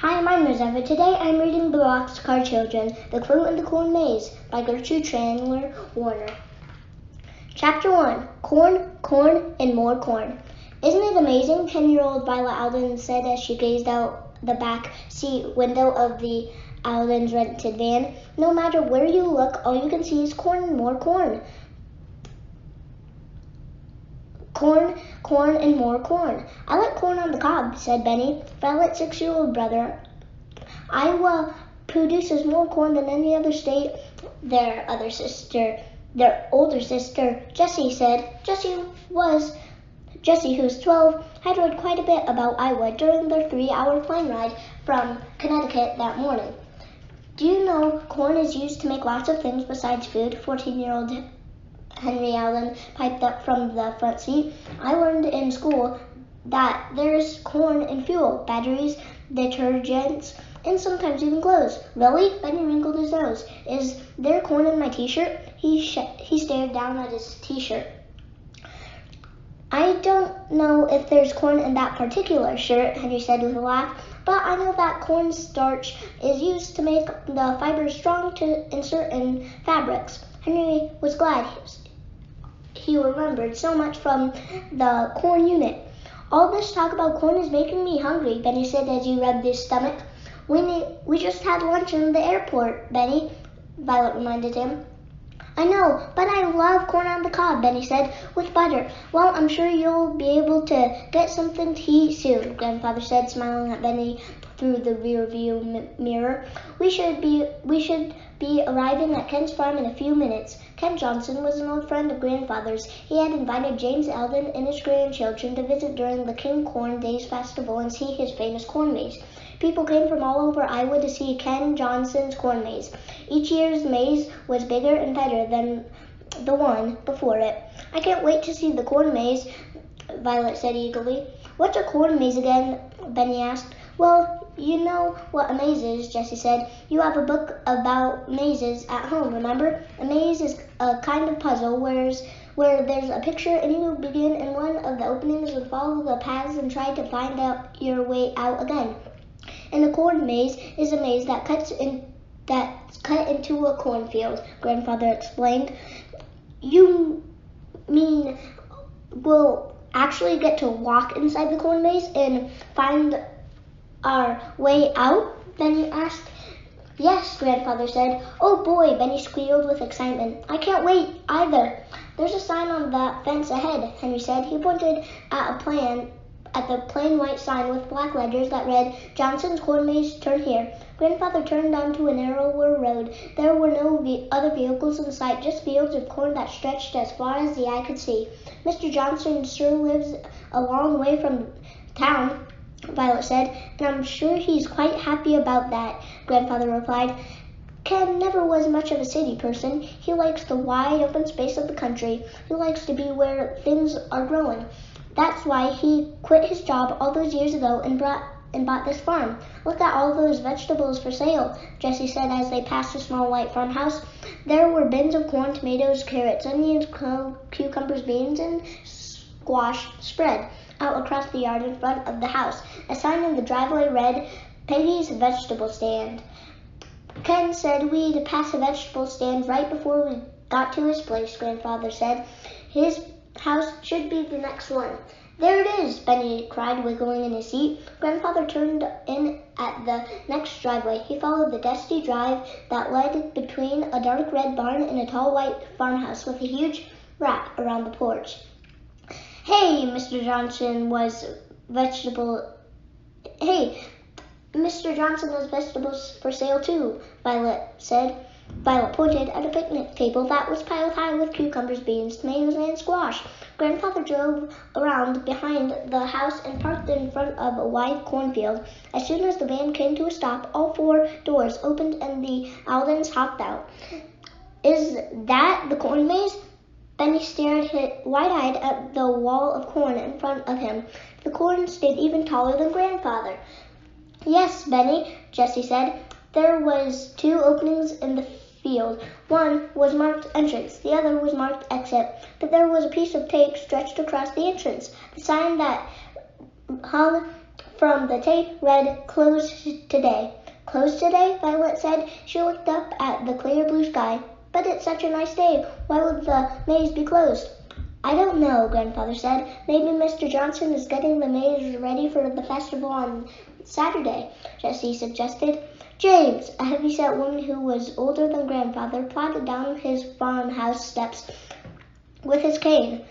Hi, my name is Eva. Today I'm reading the Boxcar Children, The Clue in the Corn Maze by Gertrude Chandler Warner. Chapter 1, Corn, Corn, and More Corn. Isn't it amazing? 10-year-old Violet Alden said as she gazed out the back seat window of the Alden's rented van. No matter where you look, all you can see is corn and more corn. Corn, corn, and more corn. I like corn on the cob, said Benny, Violet's 6-year-old brother. Iowa produces more corn than any other state. Their older sister, Jessie, said. Jessie, who's 12, had read quite a bit about Iowa during their 3-hour plane ride from Connecticut that morning. Do you know corn is used to make lots of things besides food? 14-year-old Henry Allen piped up from the front seat. I learned in school that there's corn in fuel, batteries, detergents, and sometimes even clothes. Really? Benny wrinkled his nose. Is there corn in my t-shirt? He stared down at his t-shirt. I don't know if there's corn in that particular shirt, Henry said with a laugh, but I know that corn starch is used to make the fibers strong to insert in fabrics. Henry was glad he remembered so much from the corn unit. All this talk about corn is making me hungry, Benny said as he rubbed his stomach. We just had lunch in the airport, Benny, Violet reminded him. I know, but I love corn on the cob, Benny said, with butter. Well, I'm sure you'll be able to get something to eat soon, Grandfather said, smiling at Benny through the rearview mirror. We should be arriving at Ken's farm in a few minutes. Ken Johnson was an old friend of Grandfather's. He had invited James Alden and his grandchildren to visit during the King Corn Days Festival and see his famous corn maze. People came from all over Iowa to see Ken Johnson's corn maze. Each year's maze was bigger and better than the one before it. I can't wait to see the corn maze, Violet said eagerly. What's a corn maze again? Benny asked. Well, you know what a maze is, Jessie said. You have a book about mazes at home, remember? A maze is a kind of puzzle where there's a picture and you begin in one of the openings and follow the paths and try to find out your way out again. And a corn maze is a maze that's cut into a cornfield, Grandfather explained. You mean we'll actually get to walk inside the corn maze and find our way out? Benny asked. Yes, Grandfather said. Oh boy, Benny squealed with excitement. I can't wait either. There's a sign on that fence ahead, Henry said. He pointed at the plain white sign with black letters that read, Johnson's Corn Maze, turn here. Grandfather turned onto a narrower road. There were no other vehicles in sight, just fields of corn that stretched as far as the eye could see. Mr. Johnson sure lives a long way from town, Violet said, and I'm sure he's quite happy about that, Grandfather replied. Ken never was much of a city person. He likes the wide open space of the country. He likes to be where things are growing. That's why he quit his job all those years ago and bought this farm. Look at all those vegetables for sale, Jessie said as they passed a small white farmhouse. There were bins of corn, tomatoes, carrots, onions, cucumbers, beans, and squash spread out across the yard in front of the house. A sign in the driveway read, Peggy's Vegetable Stand. Ken said we'd pass a vegetable stand right before we got to his place, Grandfather said. His house should be the next one. There it is, Benny cried, wiggling in his seat. Grandfather turned in at the next driveway. He followed the dusty drive that led between a dark red barn and a tall white farmhouse with a huge wrap around the porch. Hey, Mr. Johnson has vegetables for sale too, Violet said. Violet pointed at a picnic table that was piled high with cucumbers, beans, tomatoes, and squash. Grandfather drove around behind the house and parked in front of a wide cornfield. As soon as the van came to a stop, all 4 doors opened and the Aldens hopped out. Is that the corn maze? Benny stared wide-eyed at the wall of corn in front of him. The corn stood even taller than Grandfather. Yes, Benny, Jessie said. There was 2 openings in the field. One was marked entrance, the other was marked exit, but there was a piece of tape stretched across the entrance. The sign that hung from the tape read, "Closed today." "Closed today?" Violet said. She looked up at the clear blue sky. "But it's such a nice day. Why would the maze be closed?" "I don't know," Grandfather said. "Maybe Mr. Johnson is getting the maze ready for the festival on Saturday," Jessie suggested. James, a heavy-set woman who was older than Grandfather, plodded down his farmhouse steps with his cane.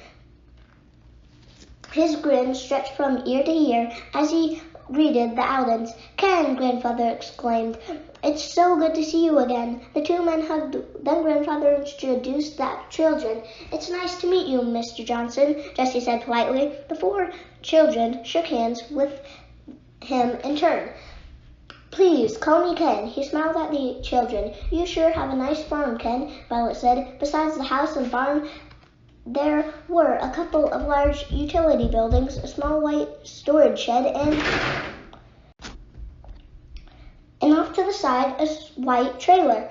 His grin stretched from ear to ear as he greeted the Aldens. "Ken," Grandfather exclaimed, "it's so good to see you again." The two men hugged. Then Grandfather introduced the children. "It's nice to meet you, Mr. Johnson," Jessie said politely. The four children shook hands with him in turn. "Please, call me Ken." He smiled at the children. "You sure have a nice farm, Ken," Violet said. Besides the house and barn, there were a couple of large utility buildings, a small white storage shed, and off to the side, a white trailer.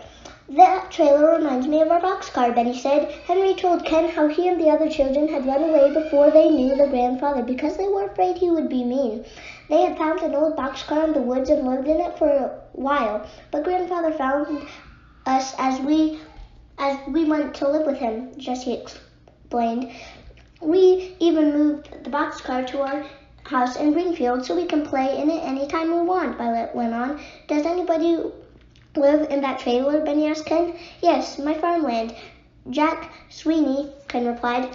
"That trailer reminds me of our boxcar," Benny said. Henry told Ken how he and the other children had run away before they knew their grandfather because they were afraid he would be mean. They had found an old boxcar in the woods and lived in it for a while, but Grandfather found us as we went to live with him, Jessie explained. "We even moved the boxcar to our house in Greenfield so we can play in it anytime we want," Violet went on. "Does anybody live in that trailer?" Benny asked Ken. "Yes, my farmland. Jack Sweeney," Ken replied.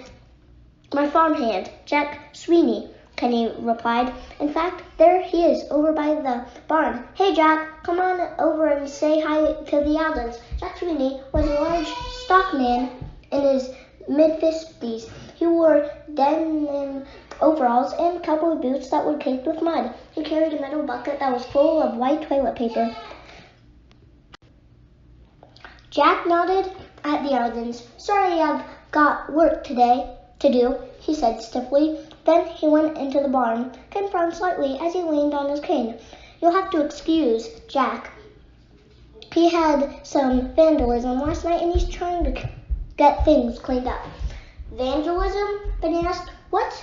"My farmhand, Jack Sweeney," Kenny replied. "In fact, there he is, over by the barn. Hey, Jack, come on over and say hi to the Aldens." Jack Sweeney was a large stockman in his mid-50s. He wore denim overalls and cowboy boots that were caked with mud. He carried a metal bucket that was full of white toilet paper. Jack nodded at the Aldens. "Sorry, I've got work today to do," he said stiffly. Then he went into the barn. Ken frowned slightly as he leaned on his cane. "You'll have to excuse Jack. He had some vandalism last night and he's trying to get things cleaned up." "Vandalism?" Benny asked. "What's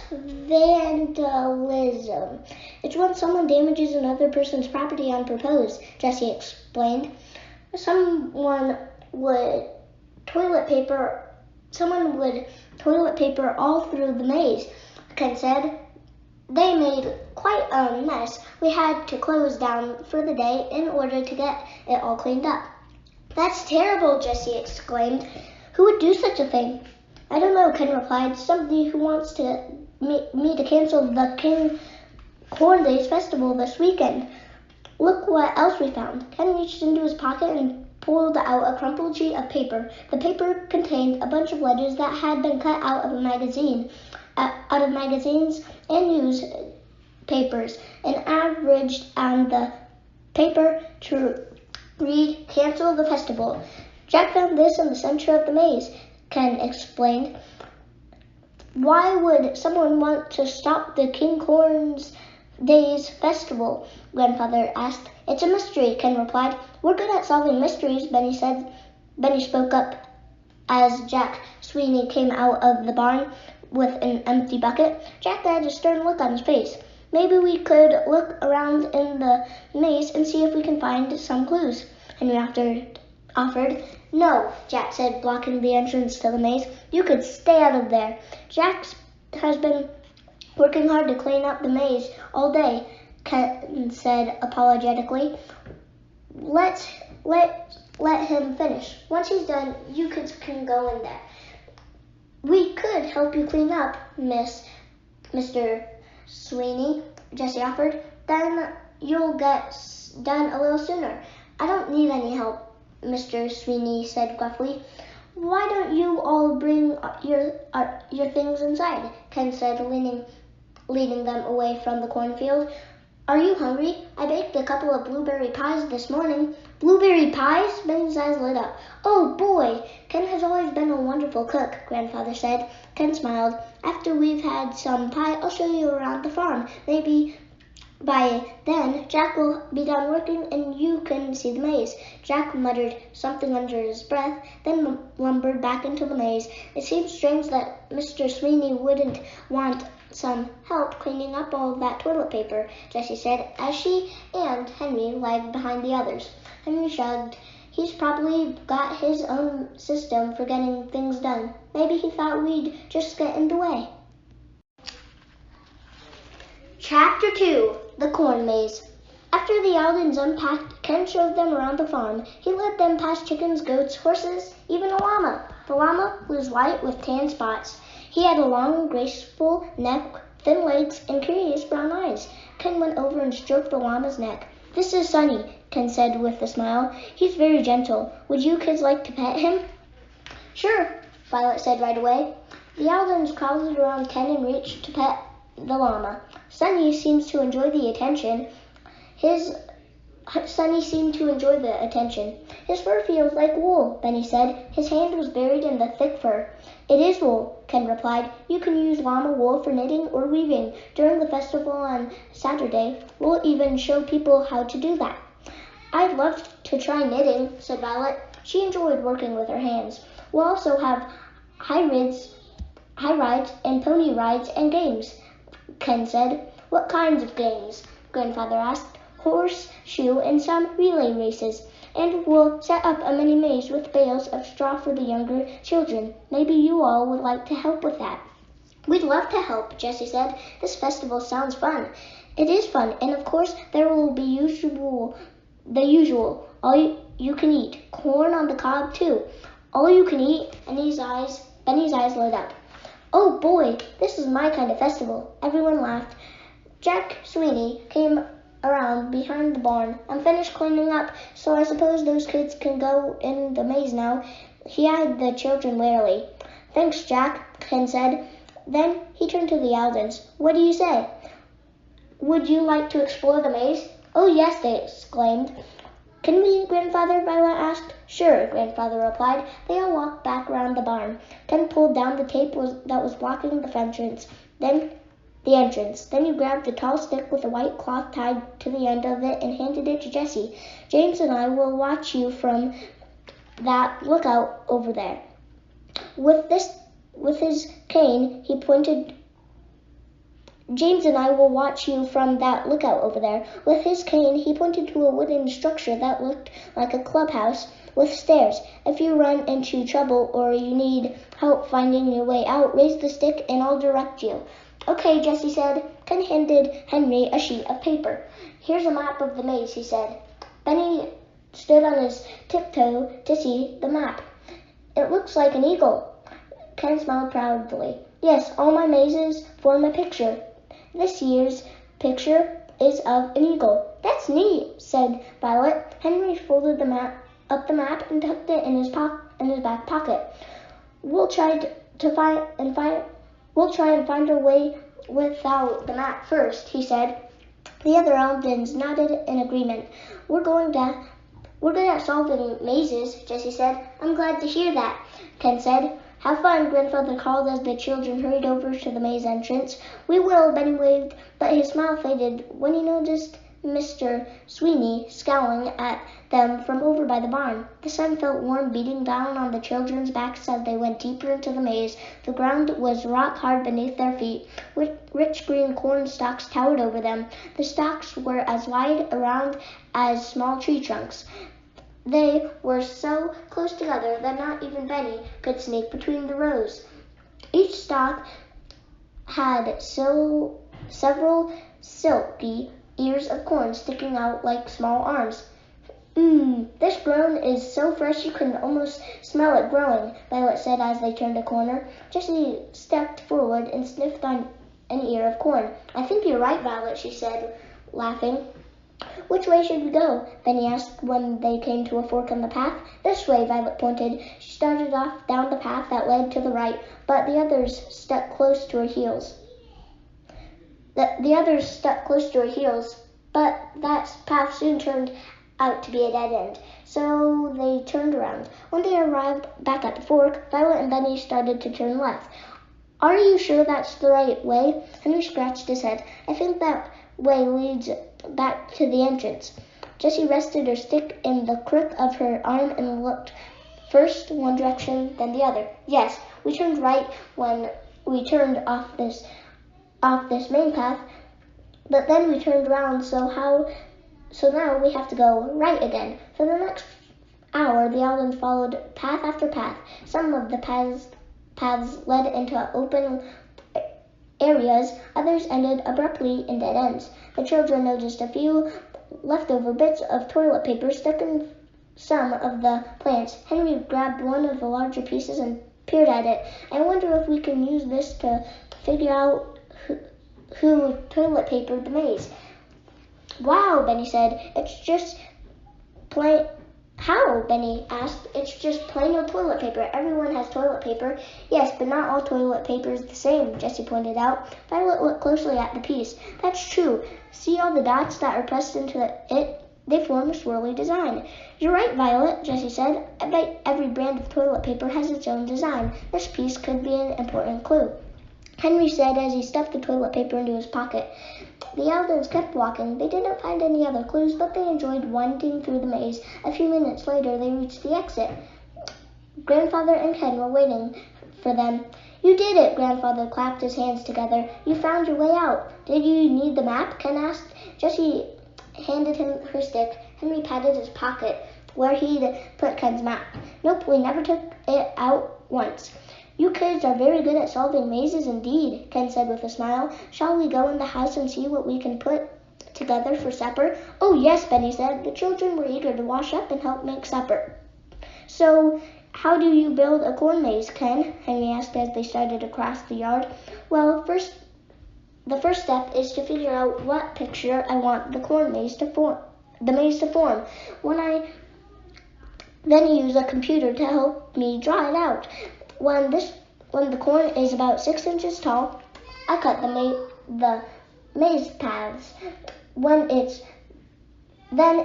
vandalism?" "It's when someone damages another person's property on purpose," Jessie explained. Someone would toilet paper all through the maze," Ken said. "They made quite a mess. We had to close down for the day in order to get it all cleaned up." "That's terrible," Jessie exclaimed. "Who would do such a thing?" "I don't know," Ken replied. "Somebody who wants me to cancel the King Corn Days festival this weekend. Look what else we found." Ken reached into his pocket and pulled out a crumpled sheet of paper. The paper contained a bunch of letters that had been cut out of magazines and newspapers, and averaged on the paper to read, "Cancel the festival." "Jack found this in the center of the maze," Ken explained. "Why would someone want to stop the King Corn Days festival?" Grandfather asked. "It's a mystery," Ken replied. "We're good at solving mysteries," Benny said. Benny spoke up as Jack Sweeney came out of the barn with an empty bucket. Jack had a stern look on his face. "Maybe we could look around in the maze and see if we can find some clues," Henry offered. "No," Jack said, blocking the entrance to the maze. "You could stay out of there. Jack has been working hard to clean up the maze all day," Ken said apologetically. Let him finish. Once he's done, you can go in there." "We could help you clean up, Mr. Sweeney," Jessie offered. "Then you'll get done a little sooner." "I don't need any help," Mr. Sweeney said gruffly. "Why don't you all bring your things inside?" Ken said, leading them away from the cornfield. "Are you hungry? I baked a couple of blueberry pies this morning." "Blueberry pies?" Ben's eyes lit up. "Oh, boy! Ken has always been a wonderful cook," Grandfather said. Ken smiled. "After we've had some pie, I'll show you around the farm. Maybe by then, Jack will be done working and you can see the maze." Jack muttered something under his breath, then lumbered back into the maze. It seemed strange that Mr. Sweeney wouldn't want some help cleaning up all of that toilet paper," Jessie said, as she and Henry lagged behind the others. Henry shrugged. He's probably got his own system for getting things done. Maybe he thought we'd just get in the way. Chapter 2, The Corn Maze. After the Aldens unpacked, Ken showed them around the farm. He led them past chickens, goats, horses, even a llama. The llama was white with tan spots. He had a long, graceful neck, thin legs, and curious brown eyes. Ken went over and stroked the llama's neck. "This is Sunny," Ken said with a smile. "He's very gentle. Would you kids like to pet him?" "Sure," Violet said right away. The Aldens crowded around Ken and reached to pet the llama. Sunny seemed to enjoy the attention. His fur feels like wool, Benny said. His hand was buried in the thick fur. "It is wool," Ken replied. "You can use llama wool for knitting or weaving. During the festival on Saturday, we'll even show people how to do that." "I'd love to try knitting," said Violet. She enjoyed working with her hands. "We'll also have high rides and pony rides and games," Ken said. "What kinds of games?" Grandfather asked. "Horseshoe and some relay races. And we'll set up a mini maze with bales of straw for the younger children. Maybe you all would like to help with that." "We'd love to help," Jessie said. "This festival sounds fun." "It is fun, and of course there will be the usual, all you can eat. Corn on the cob too." "All you can eat?" Benny's eyes lit up. "Oh boy, this is my kind of festival." Everyone laughed. Jack Sweeney came around behind the barn. "I'm finished cleaning up, so I suppose those kids can go in the maze now," he eyed the children warily. "Thanks, Jack," Ken said. Then he turned to the Aldens. "What do you say? Would you like to explore the maze?" "Oh yes," they exclaimed. "Can we, Grandfather?" Violet asked. "Sure," Grandfather replied. They all walked back around the barn. Ken pulled down the tape that was blocking the entrance. Then he grabbed the tall stick with a white cloth tied to the end of it and handed it to Jessie. "James and I will watch you from that lookout over there." With his cane, he pointed. "James and I will watch you from that lookout over there." With his cane, he pointed to a wooden structure that looked like a clubhouse with stairs. "If you run into trouble or you need help finding your way out, raise the stick and I'll direct you." "Okay," Jessie said. Ken handed Henry a sheet of paper. "Here's a map of the maze," he said. Benny stood on his tiptoe to see the map. "It looks like an eagle." Ken smiled proudly. "Yes, all my mazes form a picture. This year's picture is of an eagle." "That's neat," said Violet. Henry folded the map and tucked it in his back pocket. We'll try and find our way without the map first," he said. The other Aldens nodded in agreement. We're good at solving mazes," Jessie said. "I'm glad to hear that," Ken said. "Have fun," Grandfather called as the children hurried over to the maze entrance. "We will," Benny waved, but his smile faded when he noticed Mr. Sweeney scowling at them from over by the barn. The sun felt warm beating down on the children's backs as they went deeper into the maze. The ground was rock hard beneath their feet. Rich green corn stalks towered over them. The stalks were as wide around as small tree trunks. They were so close together that not even Benny could sneak between the rows. Each stalk had several silky ears of corn sticking out like small arms. This grown is so fresh you can almost smell it growing," Violet said as they turned a corner. Jessie stepped forward and sniffed on an ear of corn. "I think you're right, Violet," she said, laughing. "Which way should we go?" Benny asked when they came to a fork in the path. "This way," Violet pointed. She started off down the path that led to the right, but the others stuck close to her heels. But that path soon turned out to be a dead end, so they turned around. When they arrived back at the fork, Violet and Benny started to turn left. "Are you sure that's the right way?" Henry scratched his head. "I think that way leads back to the entrance." Jessie rested her stick in the crook of her arm and looked first one direction, then the other. "Yes, we turned right when we turned off this off this main path, but then we turned around, so now we have to go right again. For the next hour, the Aldens followed path after path. Some of the paths led into open areas, others ended abruptly in dead ends. The children noticed a few leftover bits of toilet paper stuck in some of the plants. Henry grabbed one of the larger pieces and peered at it. I wonder if we can use this to figure out who toilet papered the maze. Wow, Benny said. It's just plain. How? Benny asked. It's just plain old toilet paper. Everyone has toilet paper. Yes, but not all toilet paper is the same, Jessie pointed out. Violet looked closely at the piece. That's true. See all the dots that are pressed into it? They form a swirly design. You're right, Violet, Jessie said. I bet every brand of toilet paper has its own design. This piece could be an important clue, Henry said as he stuffed the toilet paper into his pocket. The Aldens kept walking. They didn't find any other clues, but they enjoyed winding through the maze. A few minutes later, they reached the exit. Grandfather and Ken were waiting for them. You did it, Grandfather clapped his hands together. You found your way out. Did you need the map? Ken asked. Jessie handed him her stick. Henry patted his pocket where he'd put Ken's map. Nope, we never took it out once. You kids are very good at solving mazes indeed, Ken said with a smile. Shall we go in the house and see what we can put together for supper? Oh, yes, Benny said. The children were eager to wash up and help make supper. So, how do you build a corn maze, Ken? Henry asked as they started across the yard. Well, the first step is to figure out what picture I want the corn maze to form. Then use a computer to help me draw it out. When the corn is about 6 inches tall, I cut the maze paths. Then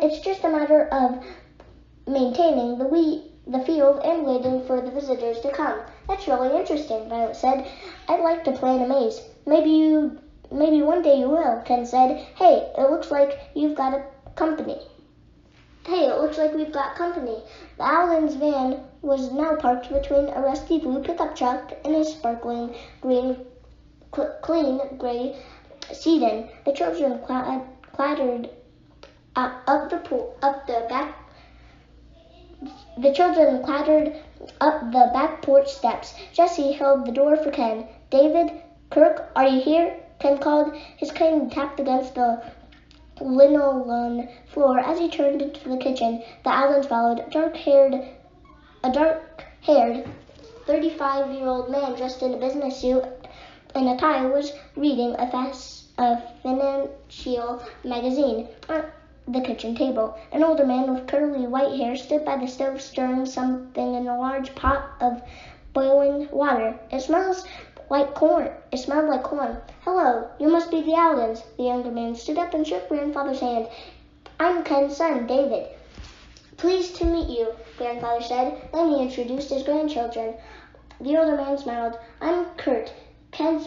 it's just a matter of maintaining the field and waiting for the visitors to come. That's really interesting, Violet said. I'd like to plan a maze. Maybe one day you will, Ken said. Hey, it looks like we've got company. The Aldens' van was now parked between a rusty blue pickup truck and a sparkling clean gray sedan. The children clattered up the back porch steps. Jessie held the door for Ken. David, Kirk, are you here? Ken called. His cane tapped against the linoleum floor as he turned into the kitchen. The Aldens followed. A dark-haired, 35-year-old man dressed in a business suit and a tie was reading a financial magazine on the kitchen table. An older man with curly white hair stood by the stove stirring something in a large pot of boiling water. It smelled like corn. Hello, you must be the Aldens. The younger man stood up and shook Grandfather's hand. I'm Ken's son, David. Pleased to meet you, Grandfather said. Then he introduced his grandchildren. The older man smiled. I'm Kurt, Ken's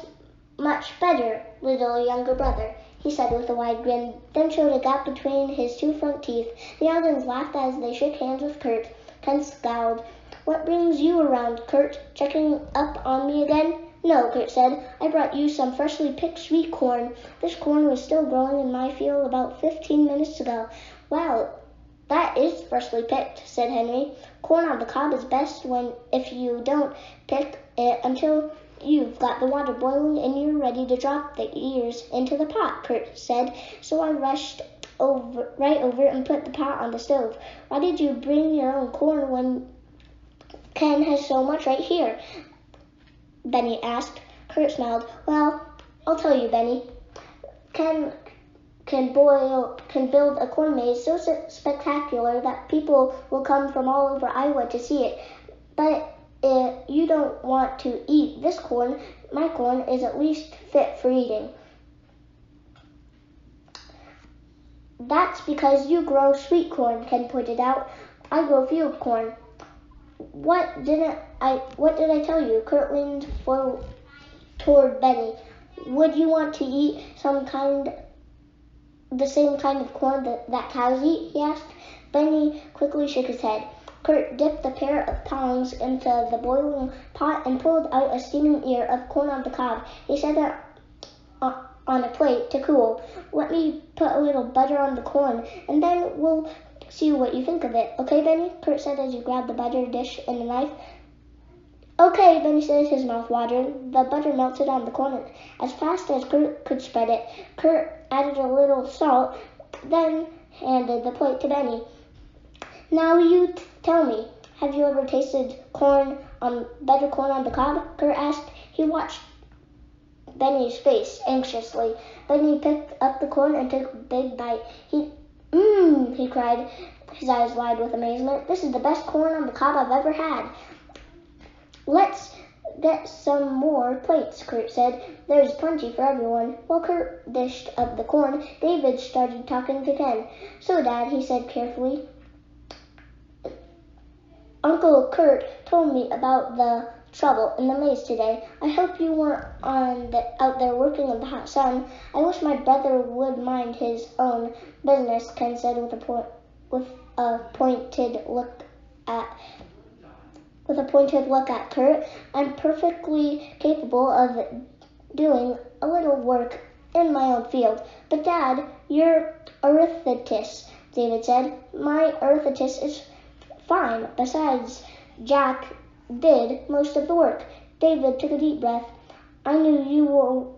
much better little younger brother, he said with a wide grin, then showed a gap between his two front teeth. The Aldens laughed as they shook hands with Kurt. Ken scowled. What brings you around, Kurt? Checking up on me again? No, Kurt said. I brought you some freshly picked sweet corn. This corn was still growing in my field about 15 minutes ago. Wow, that is freshly picked, said Henry. Corn on the cob is best if you don't pick it until you've got the water boiling and you're ready to drop the ears into the pot, Kurt said. So I rushed right over and put the pot on the stove. Why did you bring your own corn when Ken has so much right here? Benny asked. Kurt smiled. Well, I'll tell you, Benny. Ken can build a corn maze so spectacular that people will come from all over Iowa to see it. But if you don't want to eat this corn, my corn is at least fit for eating. That's because you grow sweet corn, Ken pointed out. I grow field corn. What did I tell you? Kurt leaned toward Benny. Would you want to eat the same kind of corn that cows eat? He asked. Benny quickly shook his head. Kurt dipped a pair of tongs into the boiling pot and pulled out a steaming ear of corn on the cob. He set it on a plate to cool. Let me put a little butter on the corn, and then we'll see what you think of it. Okay, Benny? Kurt said as he grabbed the butter dish and a knife. Okay, Benny said, his mouth watering. The butter melted on the corn as fast as Kurt could spread it. Kurt added a little salt, then handed the plate to Benny. Now you tell me, have you ever tasted butter corn on the cob? Kurt asked. He watched Benny's face anxiously. Benny picked up the corn and took a big bite. He cried, his eyes wide with amazement. This is the best corn on the cob I've ever had. Let's get some more plates, Kurt said. There's plenty for everyone. While Kurt dished up the corn, David started talking to Ken. So, Dad, he said carefully, Uncle Kurt told me about the trouble in the maze today. I hope you weren't out there working in the hot sun. I wish my brother would mind his own business, Ken said with a pointed look at Kurt. I'm perfectly capable of doing a little work in my own field. But Dad, you're arithmetist, David said. My arithmetist is fine. Besides, Jack did most of the work. David took a deep breath. I knew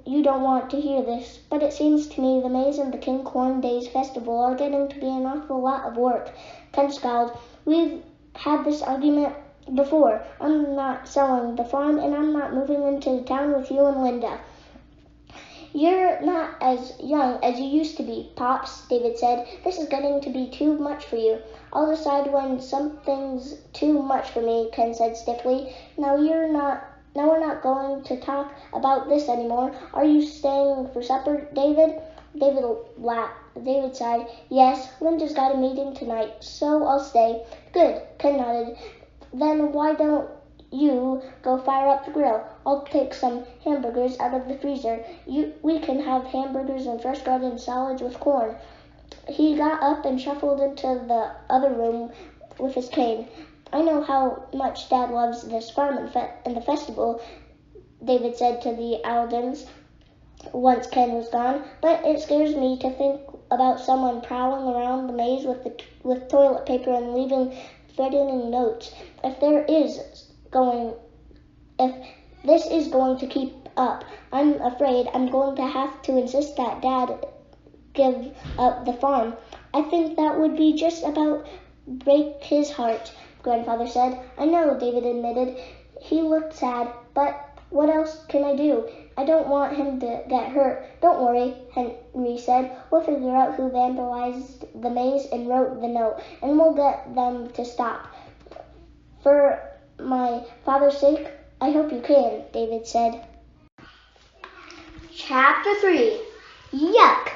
you don't want to hear this, but it seems to me the maze and the King Corn Days Festival are getting to be an awful lot of work. Ken scowled. We've had this argument before. I'm not selling the farm, and I'm not moving into town with you and Linda. You're not as young as you used to be, Pops, David said. This is getting to be too much for you. I'll decide when something's too much for me, Ken said stiffly. Now we're not going to talk about this anymore. Are you staying for supper, David? David laughed. David sighed. Yes, Linda's got a meeting tonight, so I'll stay. Good, Ken nodded. Then why don't you go fire up the grill? I'll take some hamburgers out of the freezer. We can have hamburgers and fresh garden salads with corn. He got up and shuffled into the other room with his cane. I know how much Dad loves this farm and the festival, David said to the Aldens once Ken was gone, but it scares me to think about someone prowling around the maze with toilet paper and leaving threatening notes. If this is going to keep up, I'm afraid I'm going to have to insist that Dad give up the farm. I think that would be just about break his heart, Grandfather said. I know, David admitted. He looked sad, but what else can I do? I don't want him to get hurt. Don't worry, Henry said. We'll figure out who vandalized the maze and wrote the note, and we'll get them to stop. For my father's sake, I hope you can, David said. Chapter 3. Yuck!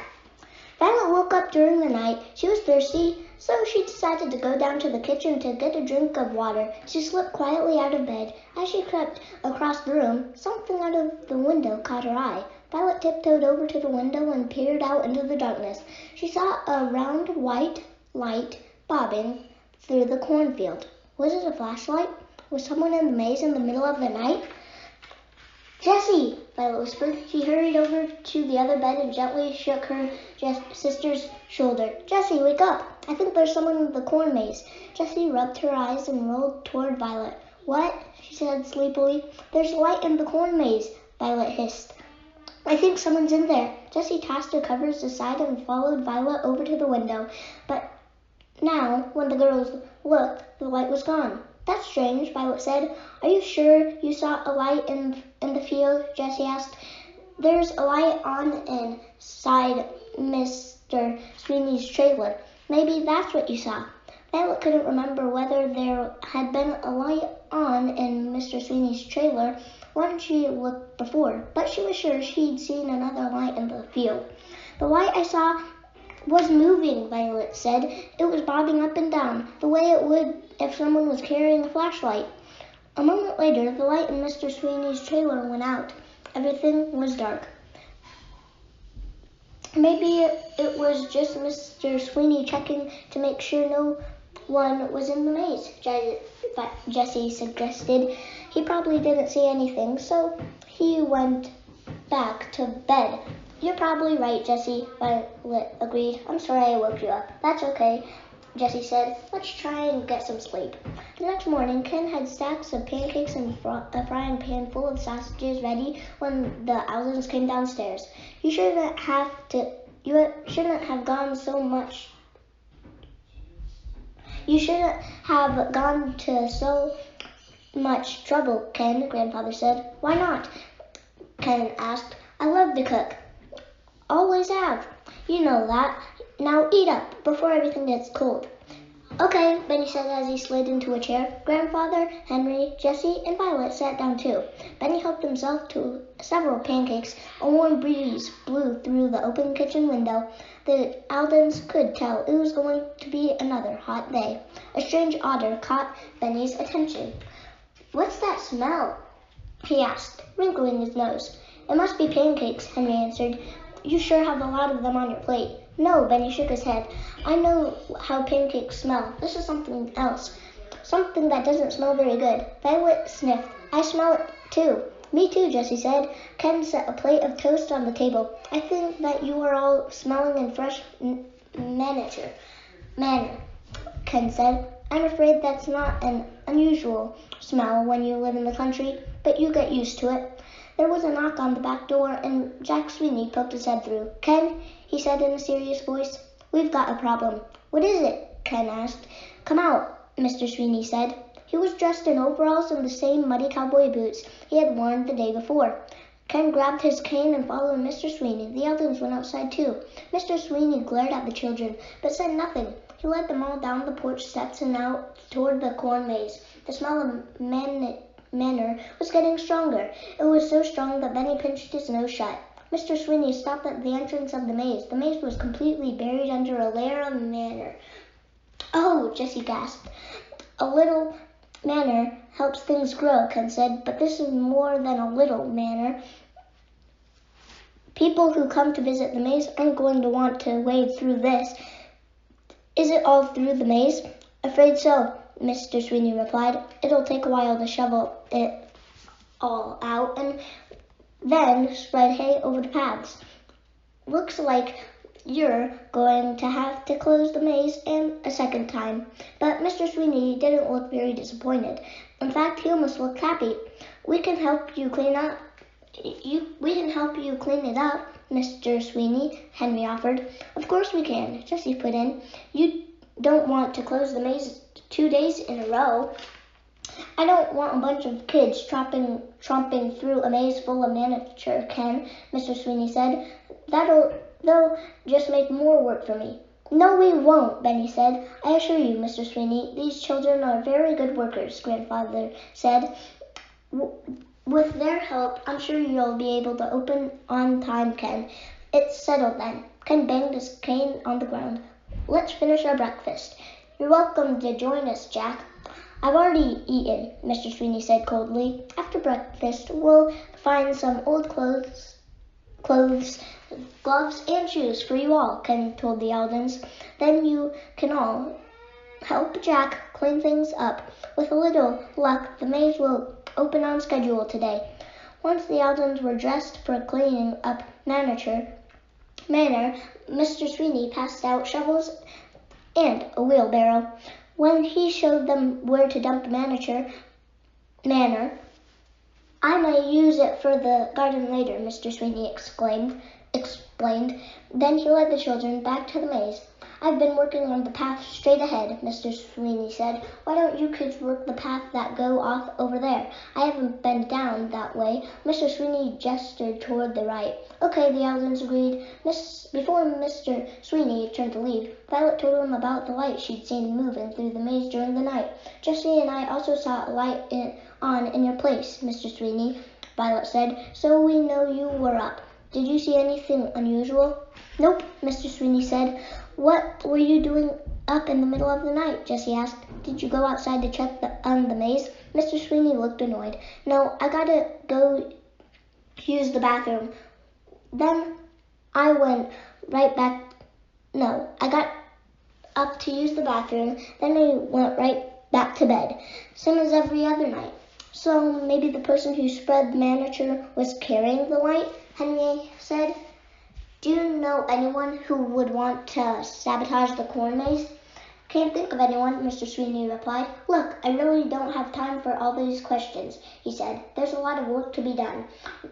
Violet woke up during the night. She was thirsty, so she decided to go down to the kitchen to get a drink of water. She slipped quietly out of bed. As she crept across the room, something out of the window caught her eye. Violet tiptoed over to the window and peered out into the darkness. She saw a round white light bobbing through the cornfield. Was it a flashlight? Was someone in the maze in the middle of the night? Jessie, Violet whispered. She hurried over to the other bed and gently shook her sister's shoulder. Jessie, wake up. I think there's someone in the corn maze. Jessie rubbed her eyes and rolled toward Violet. What? She said sleepily. There's light in the corn maze, Violet hissed. I think someone's in there. Jessie tossed her covers aside and followed Violet over to the window. But now, when the girls looked, the light was gone. That's strange, Violet said. Are you sure you saw a light in the field? Jessie asked. There's a light on inside Mr. Sweeney's trailer. Maybe that's what you saw. Violet couldn't remember whether there had been a light on in Mr. Sweeney's trailer when she looked before, but she was sure she'd seen another light in the field. The light I saw was moving, Violet said. It was bobbing up and down, the way it would if someone was carrying a flashlight. A moment later, the light in Mr. Sweeney's trailer went out. Everything was dark. Maybe it was just Mr. Sweeney checking to make sure no one was in the maze, Jessie suggested. He probably didn't see anything, so he went back to bed. You're probably right, Jessie, Violet agreed. I'm sorry I woke you up. That's okay, Jessie said. Let's try and get some sleep. The next morning, Ken had stacks of pancakes and a frying pan full of sausages ready when the Aldens came downstairs. You shouldn't have gone to so much trouble, Ken, Grandfather said. Why not? Ken asked. I love to cook. Always have. You know that. Now eat up before everything gets cold. Okay, Benny said as he slid into a chair. Grandfather, Henry, Jessie, and Violet sat down too. Benny helped himself to several pancakes. A warm breeze blew through the open kitchen window. The Aldens could tell it was going to be another hot day. A strange odor caught Benny's attention. What's that smell? He asked, wrinkling his nose. It must be pancakes, Henry answered. You sure have a lot of them on your plate. No, Benny shook his head. I know how pancakes smell. This is something else. Something that doesn't smell very good. Violet sniffed. I smell it too. Me too, Jessie said. Ken set a plate of toast on the table. I think that you are all smelling in fresh manner, Ken said. I'm afraid that's not an unusual smell when you live in the country, but you get used to it. There was a knock on the back door, and Jack Sweeney poked his head through. Ken, he said in a serious voice, we've got a problem. What is it? Ken asked. Come out, Mr. Sweeney said. He was dressed in overalls and the same muddy cowboy boots he had worn the day before. Ken grabbed his cane and followed Mr. Sweeney. The Aldens went outside too. Mr. Sweeney glared at the children, but said nothing. He led them all down the porch steps and out toward the corn maze. The smell of manure was getting stronger. It was so strong that Benny pinched his nose shut. Mr. Sweeney stopped at the entrance of the maze. The maze was completely buried under a layer of manure. Oh, Jessie gasped. A little manure helps things grow, Ken said, but this is more than a little manure. People who come to visit the maze aren't going to want to wade through this. Is it all through the maze? Afraid so, Mr. Sweeney replied. It'll take a while to shovel it all out and then spread hay over the paths. Looks like you're going to have to close the maze a second time. But Mr. Sweeney didn't look very disappointed. In fact, he almost looked happy. We can help you clean it up, Mr. Sweeney, Henry offered. Of course we can, Jessie put in. You don't want to close the maze 2 days in a row. I don't want a bunch of kids tromping through a maze full of manure, Ken, Mr. Sweeney said. They'll just make more work for me. No, we won't, Benny said. I assure you, Mr. Sweeney, these children are very good workers, Grandfather said. With their help, I'm sure you'll be able to open on time, Ken. It's settled then. Ken banged his cane on the ground. Let's finish our breakfast. You're welcome to join us, Jack. I've already eaten, Mr. Sweeney said coldly. After breakfast, we'll find some old clothes, gloves, and shoes for you all, Ken told the Aldens. Then you can all help Jack clean things up. With a little luck, the maze will open on schedule today. Once the Aldens were dressed for cleaning up manure, Mr. Sweeney passed out shovels and a wheelbarrow. When he showed them where to dump the manure, I may use it for the garden later, Mr. Sweeney explained. Then he led the children back to the maze. I've been working on the path straight ahead, Mr. Sweeney said. Why don't you kids work the path that go off over there? I haven't been down that way. Mr. Sweeney gestured toward the right. Okay, the Aldens agreed. Before Mr. Sweeney turned to leave, Violet told him about the light she'd seen moving through the maze during the night. Jessie and I also saw a light on in your place, Mr. Sweeney, Violet said, so we know you were up. Did you see anything unusual? Nope, Mr. Sweeney said. What were you doing up in the middle of the night? Jessie asked. Did you go outside to check the maze? Mr. Sweeney looked annoyed. No, I gotta go use the bathroom. Then I went right back. No, I got up to use the bathroom. Then I went right back to bed. Same as every other night. So maybe the person who spread the manure was carrying the light? Henry said. Do you know anyone who would want to sabotage the corn maze? Can't think of anyone, Mr. Sweeney replied. Look, I really don't have time for all these questions, he said. There's a lot of work to be done.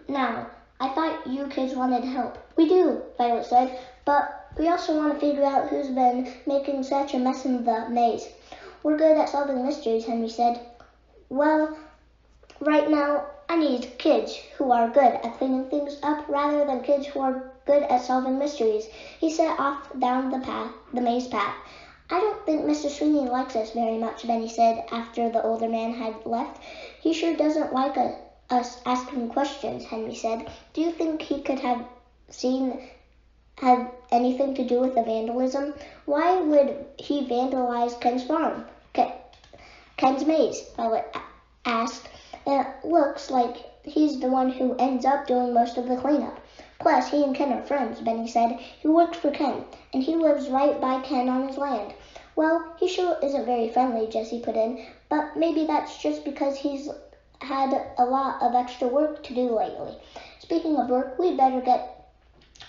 Now, I thought you kids wanted help. We do, Violet said, but we also want to figure out who's been making such a mess in the maze. We're good at solving mysteries, Henry said. Well, right now, I need kids who are good at cleaning things up rather than kids who are good at solving mysteries. He set off down the maze path. I don't think Mr. Sweeney likes us very much, Benny said after the older man had left. He sure doesn't like us asking questions, Henry said. Do you think he could have anything to do with the vandalism? Why would he vandalize Ken's farm? Ken's maze, Violet asked. It looks like he's the one who ends up doing most of the cleanup. Plus, he and Ken are friends, Benny said. He works for Ken, and he lives right by Ken on his land. Well, he sure isn't very friendly, Jessie put in, but maybe that's just because he's had a lot of extra work to do lately. Speaking of work, we'd better get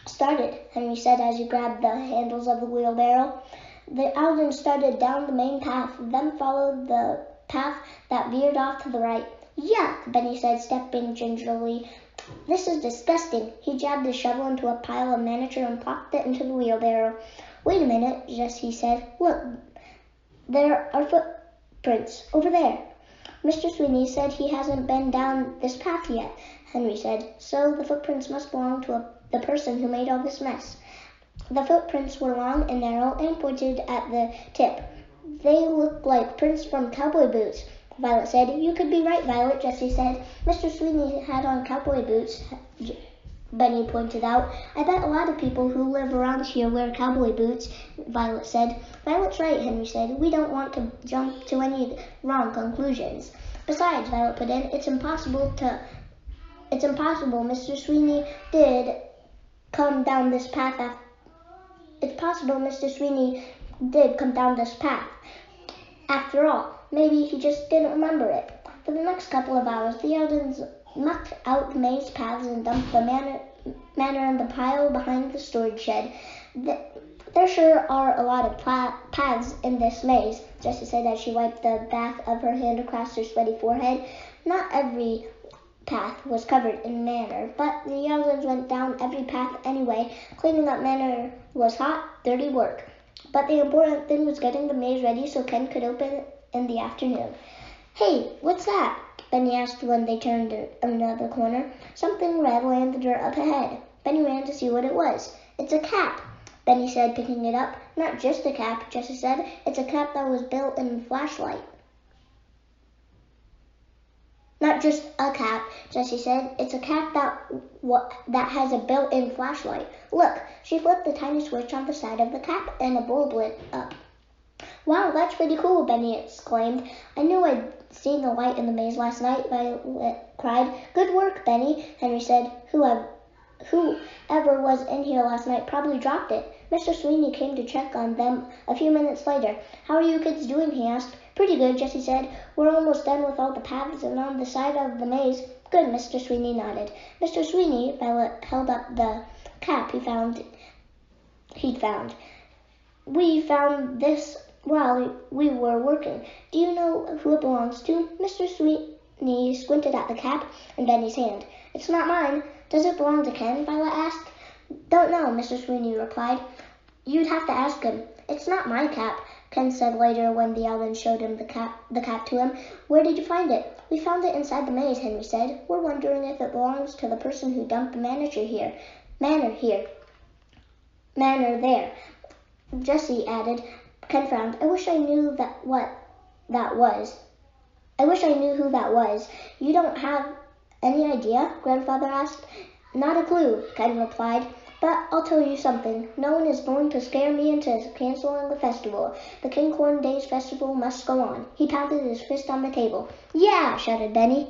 started, Henry said as he grabbed the handles of the wheelbarrow. The Aldens started down the main path, then followed the path that veered off to the right. Yuck, Benny said, stepping gingerly. This is disgusting. He jabbed his shovel into a pile of manicure and plopped it into the wheelbarrow. Wait a minute, Jessie said. Look, there are footprints over there. Mr. Sweeney said he hasn't been down this path yet, Henry said. So the footprints must belong to the person who made all this mess. The footprints were long and narrow and pointed at the tip. They looked like prints from cowboy boots, Violet said. You could be right, Violet, Jessie said. Mr. Sweeney had on cowboy boots, Benny pointed out. I bet a lot of people who live around here wear cowboy boots, Violet said. Violet's right, Henry said. We don't want to jump to any wrong conclusions. Besides, Violet put in, it's impossible Mr. Sweeney did come down this path It's possible Mr. Sweeney did come down this path. After all, maybe he just didn't remember it. For the next couple of hours, the Aldens mucked out the maze paths and dumped the manor in the pile behind the storage shed. There sure are a lot of paths in this maze, Jessie said as she wiped the back of her hand across her sweaty forehead. Not every path was covered in manor, but the Aldens went down every path anyway. Cleaning up manor was hot, dirty work. But the important thing was getting the maze ready so Ken could open in the afternoon. Hey, what's that? Benny asked when they turned another corner. Something red lay in the dirt up ahead. Benny ran to see what it was. It's a cap, Benny said, picking it up. Not just a cap, Jessie said. It's a cap that was built in a flashlight. Not just a cap, Jessie said. It's a cap that has a built-in flashlight. Look, she flipped the tiny switch on the side of the cap and a bulb lit up. Wow, that's pretty cool, Benny exclaimed. I knew I'd seen the light in the maze last night, Violet cried. Good work, Benny, Henry said. Whoever was in here last night probably dropped it. Mr. Sweeney came to check on them a few minutes later. How are you kids doing, he asked. Pretty good, Jessie said. We're almost done with all the paths and on the side of the maze. Good, Mr. Sweeney nodded. Mr. Sweeney, Violet held up the cap he'd found. We found this while we were working. Do you know who it belongs to? Mr. Sweeney squinted at the cap in Benny's hand. It's not mine. Does it belong to Ken? Violet asked. Don't know, Mr. Sweeney replied. You'd have to ask him. It's not my cap, Ken said later when the Alden showed him the cap to him. Where did you find it? We found it inside the maze, Henry said. We're wondering if it belongs to the person who dumped the manor there. Jessie added. Ken frowned. I wish I knew who that was. You don't have any idea? Grandfather asked. Not a clue, Ken replied. But I'll tell you something. No one is going to scare me into canceling the festival. The King Corn Days festival must go on. He pounded his fist on the table. Yeah, shouted Benny.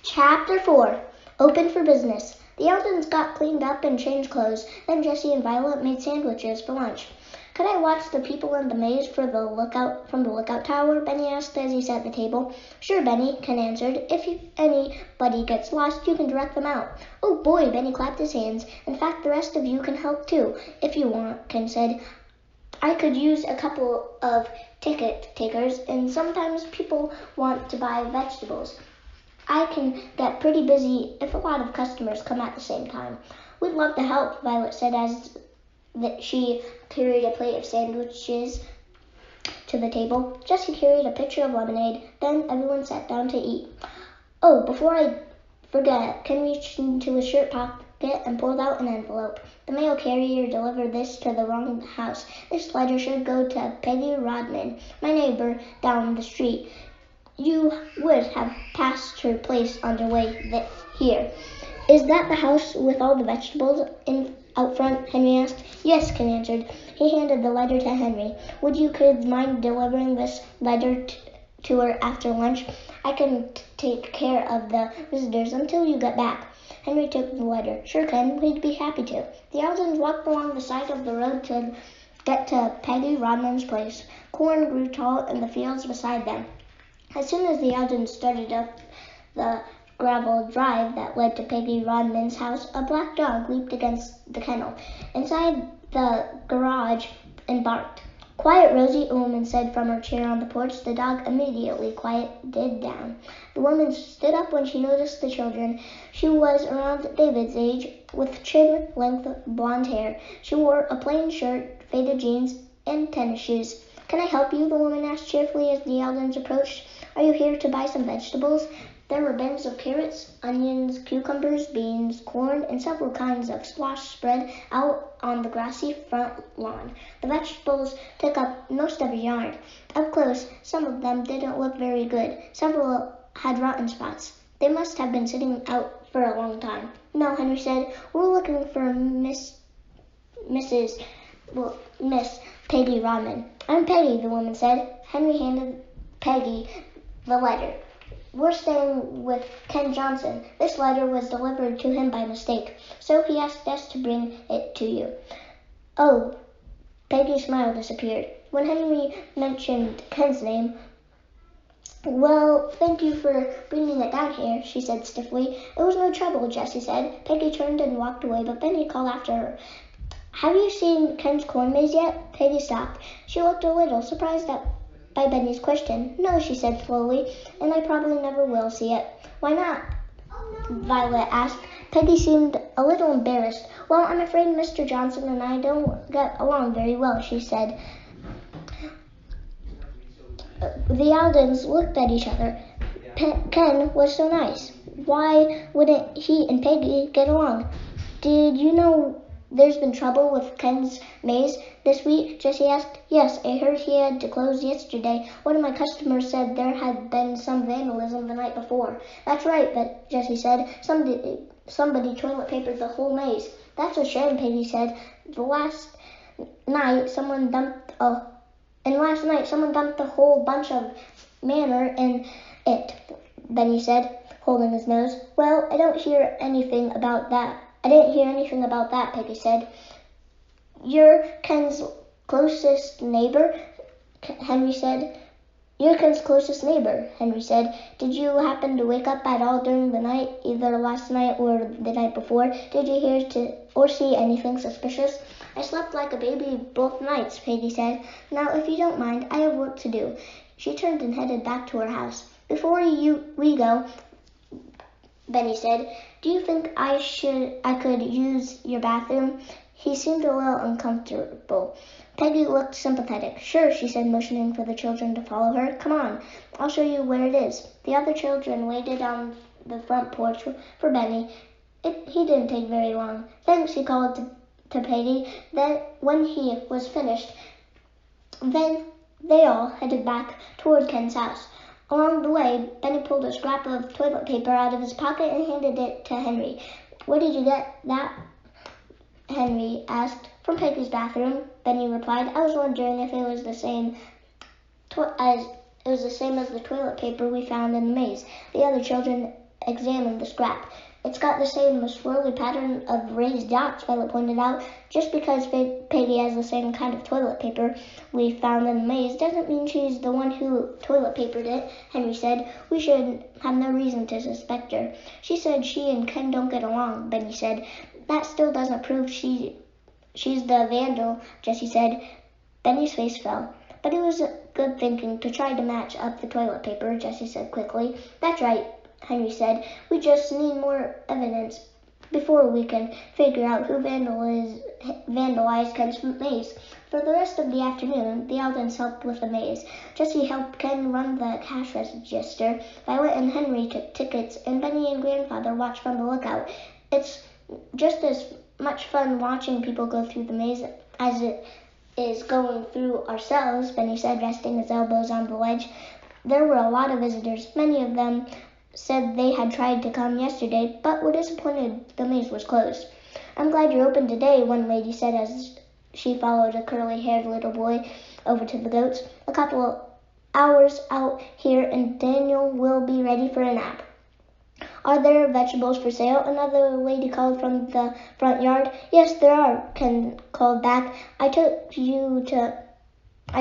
Chapter 4. Open for business. The Aldens got cleaned up and changed clothes. Then Jessie and Violet made sandwiches for lunch. Could I watch the people in the maze from the lookout tower? Benny asked as he sat at the table. Sure, Benny, Ken answered. If anybody gets lost, you can direct them out. Oh boy, Benny clapped his hands. In fact, the rest of you can help too, if you want, Ken said. I could use a couple of ticket takers, and sometimes people want to buy vegetables. I can get pretty busy if a lot of customers come at the same time. We'd love to help, Violet said as she carried a plate of sandwiches to the table. Jessie carried a pitcher of lemonade. Then everyone sat down to eat. Oh, before I forget, Ken reached into his shirt pocket and pulled out an envelope. The mail carrier delivered this to the wrong house. This letter should go to Peggy Rodman, my neighbor down the street. You would have passed her place on your way here. Is that the house with all the vegetables out front? Henry asked. Yes, Ken answered. He handed the letter to Henry. Would you kids mind delivering this letter to her after lunch? I can take care of the visitors until you get back. Henry took the letter. Sure, Ken, we'd be happy to. The Aldens walked along the side of the road to get to Peggy Rodman's place. Corn grew tall in the fields beside them. As soon as the Aldens started up the gravel drive that led to Peggy Rodman's house, a black dog leaped against the kennel inside the garage and barked. Quiet, Rosie, a woman said from her chair on the porch. The dog immediately quieted down. The woman stood up when she noticed the children. She was around David's age, with chin-length blonde hair. She wore a plain shirt, faded jeans, and tennis shoes. Can I help you? The woman asked cheerfully as the Aldens approached. Are you here to buy some vegetables? There were bins of carrots, onions, cucumbers, beans, corn, and several kinds of squash spread out on the grassy front lawn. The vegetables took up most of the yard. Up close, some of them didn't look very good. Several had rotten spots. They must have been sitting out for a long time. No, Henry said. We're looking for Miss Peggy Rodman. I'm Peggy, the woman said. Henry handed Peggy the letter. We're staying with Ken Johnson. This letter was delivered to him by mistake, so he asked us to bring it to you. Oh, Peggy's smile disappeared. When Henry mentioned Ken's name, well, thank you for bringing it down here, she said stiffly. It was no trouble, Jessie said. Peggy turned and walked away, but Benny called after her. Have you seen Ken's corn maze yet? Peggy stopped. She looked a little surprised by Benny's question. No, she said slowly, and I probably never will see it. Why not? Violet asked. Peggy seemed a little embarrassed. Well, I'm afraid Mr. Johnson and I don't get along very well, she said. The Aldens looked at each other. Ken was so nice. Why wouldn't he and Peggy get along? Did you know there's been trouble with Ken's maze this week? Jessie asked. Yes, I heard he had to close yesterday. One of my customers said there had been some vandalism the night before. That's right, but Jessie said. Somebody toilet papered the whole maze. That's a shame, Peggy said. Last night someone dumped a whole bunch of manure in it, Benny said, holding his nose. Well, I didn't hear anything about that, Peggy said. You're Ken's closest neighbor, Henry said. You're Ken's closest neighbor, Henry said. Did you happen to wake up at all during the night, either last night or the night before? Did you hear or see anything suspicious? I slept like a baby both nights, Peggy said. Now, if you don't mind, I have work to do. She turned and headed back to her house. Before we go, Benny said, do you think I could use your bathroom? He seemed a little uncomfortable. Peggy looked sympathetic. Sure, she said, motioning for the children to follow her. Come on, I'll show you where it is. The other children waited on the front porch for Benny. He didn't take very long. Thanks, he called to Peggy. Then, when he was finished, then they all headed back toward Ken's house. Along the way, Benny pulled a scrap of toilet paper out of his pocket and handed it to Henry. Where did you get that? Henry asked. From Peggy's bathroom, Benny replied. I was wondering if it was the same as the toilet paper we found in the maze. The other children examined the scrap. It's got the same swirly pattern of raised dots, Violet pointed out. Just because Peggy has the same kind of toilet paper we found in the maze doesn't mean she's the one who toilet papered it, Henry said. We should have no reason to suspect her. She said she and Ken don't get along, Benny said. That still doesn't prove she's the vandal, Jessie said. Benny's face fell. But it was good thinking to try to match up the toilet paper, Jessie said quickly. That's right, Henry said. We just need more evidence before we can figure out who vandalized Ken's maze. For the rest of the afternoon, the Aldens helped with the maze. Jessie helped Ken run the cash register. Violet and Henry took tickets, and Benny and Grandfather watched from the lookout. It's just as much fun watching people go through the maze as it is going through ourselves, Benny said, resting his elbows on the ledge. There were a lot of visitors. Many of them said they had tried to come yesterday, but were disappointed the maze was closed. I'm glad you're open today, one lady said as she followed a curly-haired little boy over to the goats. A couple of hours out here and Daniel will be ready for a nap. Are there vegetables for sale? Another lady called from the front yard. Yes, there are, Ken called back. I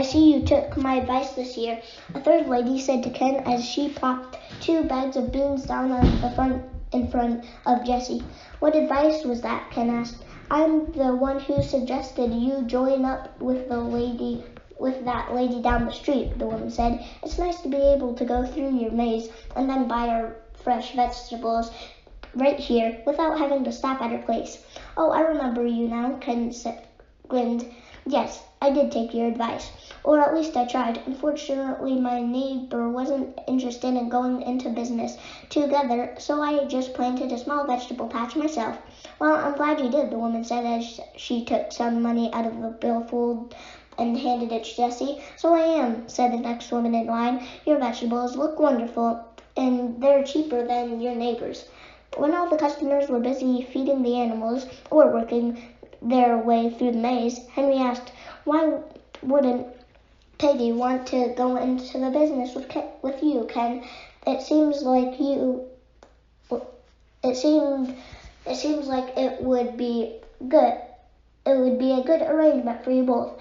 see you took my advice this year, a third lady said to Ken as she plopped 2 bags of beans down in front of Jessie. What advice was that? Ken asked. I'm the one who suggested you join up with that lady down the street, the woman said. It's nice to be able to go through your maze and then buy our fresh vegetables right here without having to stop at her place. Oh, I remember you now, Ken grinned. Yes, I did take your advice, or at least I tried. Unfortunately, my neighbor wasn't interested in going into business together, so I just planted a small vegetable patch myself. Well, I'm glad you did, the woman said as she took some money out of the billfold and handed it to Jessie. So I am, said the next woman in line. Your vegetables look wonderful, and they're cheaper than your neighbor's. When all the customers were busy feeding the animals or working their way through the maze, Henry asked, why wouldn't Peggy want to go into the business with you, Ken? It seems like it would be good. It would be a good arrangement for you both.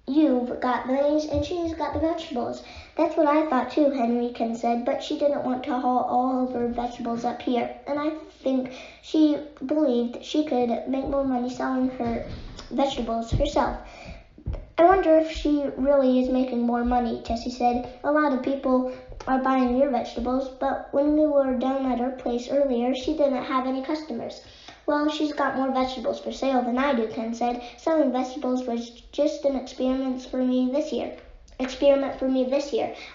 You've got the maze and she's got the vegetables. That's what I thought too, Henry, Ken said, but she didn't want to haul all of her vegetables up here, and I think she believed she could make more money selling her vegetables herself. I wonder if she really is making more money, Jessie said. A lot of people are buying your vegetables, but when we were down at her place earlier, she didn't have any customers. Well, she's got more vegetables for sale than I do, Ken said. Selling vegetables was just an experiment for me this year.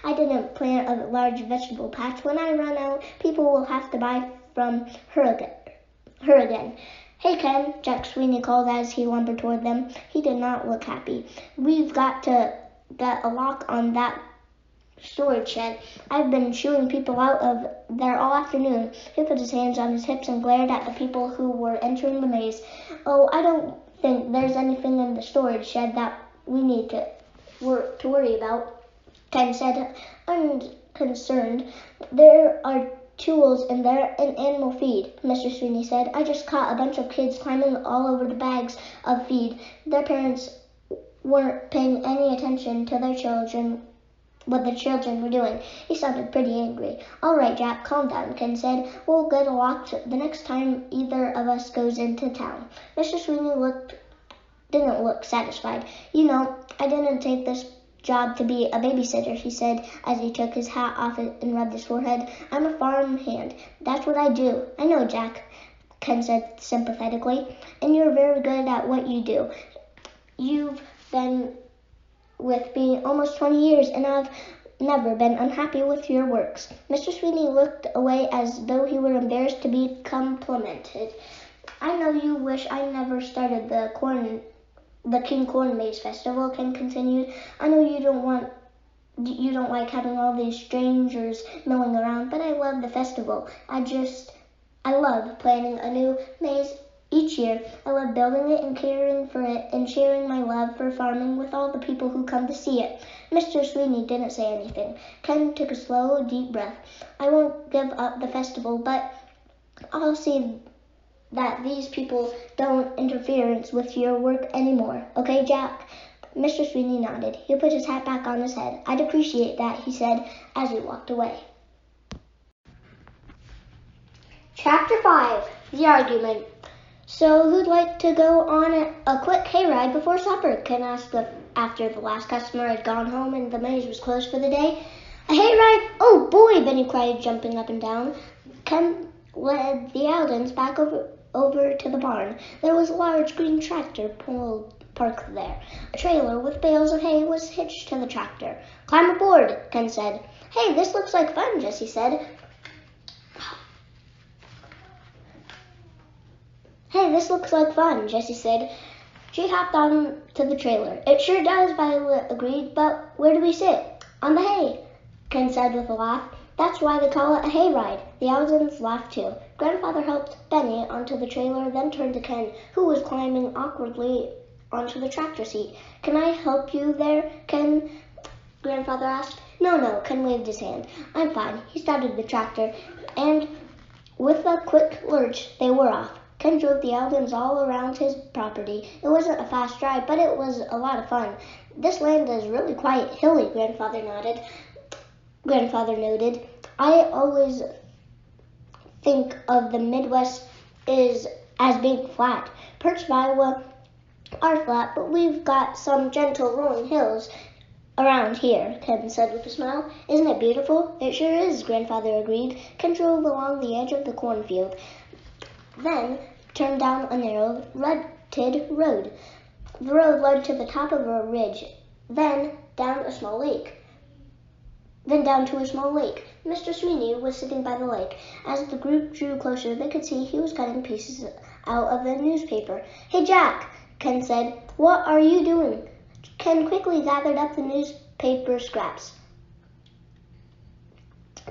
I didn't plant a large vegetable patch. When I run out, people will have to buy from her again. Hey, Ken, Jack Sweeney called as he lumbered toward them. He did not look happy. We've got to get a lock on that storage shed. I've been shooing people out of there all afternoon. He put his hands on his hips and glared at the people who were entering the maze. Oh, I don't think there's anything in the storage shed that we need to worry about, Ken said, unconcerned. There are tools in there and animal feed, Mr. Sweeney said. I just caught a bunch of kids climbing all over the bags of feed. Their parents weren't paying any attention to what the children were doing. He sounded pretty angry. All right, Jack, calm down, Ken said. We'll get a lock the next time either of us goes into town. Mr. Sweeney didn't look satisfied. You know, I didn't take this job to be a babysitter, he said as he took his hat off and rubbed his forehead. I'm a farm hand. That's what I do. I know, Jack, Ken said sympathetically, and you're very good at what you do. You've been with me almost 20 years, and I've never been unhappy with your works. Mr. Sweeney looked away as though he were embarrassed to be complimented. I know you wish I never started the King Corn Maze Festival, Ken continued. I know you don't like having all these strangers milling around, but I love the festival. I love planning a new maze each year. I love building it and caring for it and sharing my love for farming with all the people who come to see it. Mr. Sweeney didn't say anything. Ken took a slow, deep breath. I won't give up the festival, but I'll see that these people don't interfere with your work anymore. Okay, Jack? Mr. Sweeney nodded. He put his hat back on his head. I'd appreciate that, he said as he walked away. Chapter 5, The Argument. So who'd like to go on a quick hayride before supper? Ken asked after the last customer had gone home and the maze was closed for the day. A hayride? Oh boy, Benny cried, jumping up and down. Ken led the Aldens back over to the barn. There was a large green tractor parked there. A trailer with bales of hay was hitched to the tractor. Climb aboard, Ken said. Hey, this looks like fun, Jessie said. She hopped on to the trailer. It sure does, Violet agreed, but where do we sit? On the hay, Ken said with a laugh. That's why they call it a hayride. The Aldens laughed too. Grandfather helped Benny onto the trailer, then turned to Ken, who was climbing awkwardly onto the tractor seat. Can I help you there, Ken? Grandfather asked. No, Ken waved his hand. I'm fine. He started the tractor, and with a quick lurch, they were off. Ken drove the Aldens all around his property. It wasn't a fast drive, but it was a lot of fun. This land is really quite hilly, Grandfather noted. I always think of the Midwest as being flat. Perch Iowa are flat, but we've got some gentle rolling hills around here, Ken said with a smile. Isn't it beautiful? It sure is, Grandfather agreed. Ken drove along the edge of the cornfield, then turned down a narrow, rutted road. The road led to the top of a ridge, then down to a small lake. Mr. Sweeney was sitting by the lake. As the group drew closer, they could see he was cutting pieces out of the newspaper. Hey, Jack, Ken said. What are you doing? Ken quickly gathered up the newspaper scraps.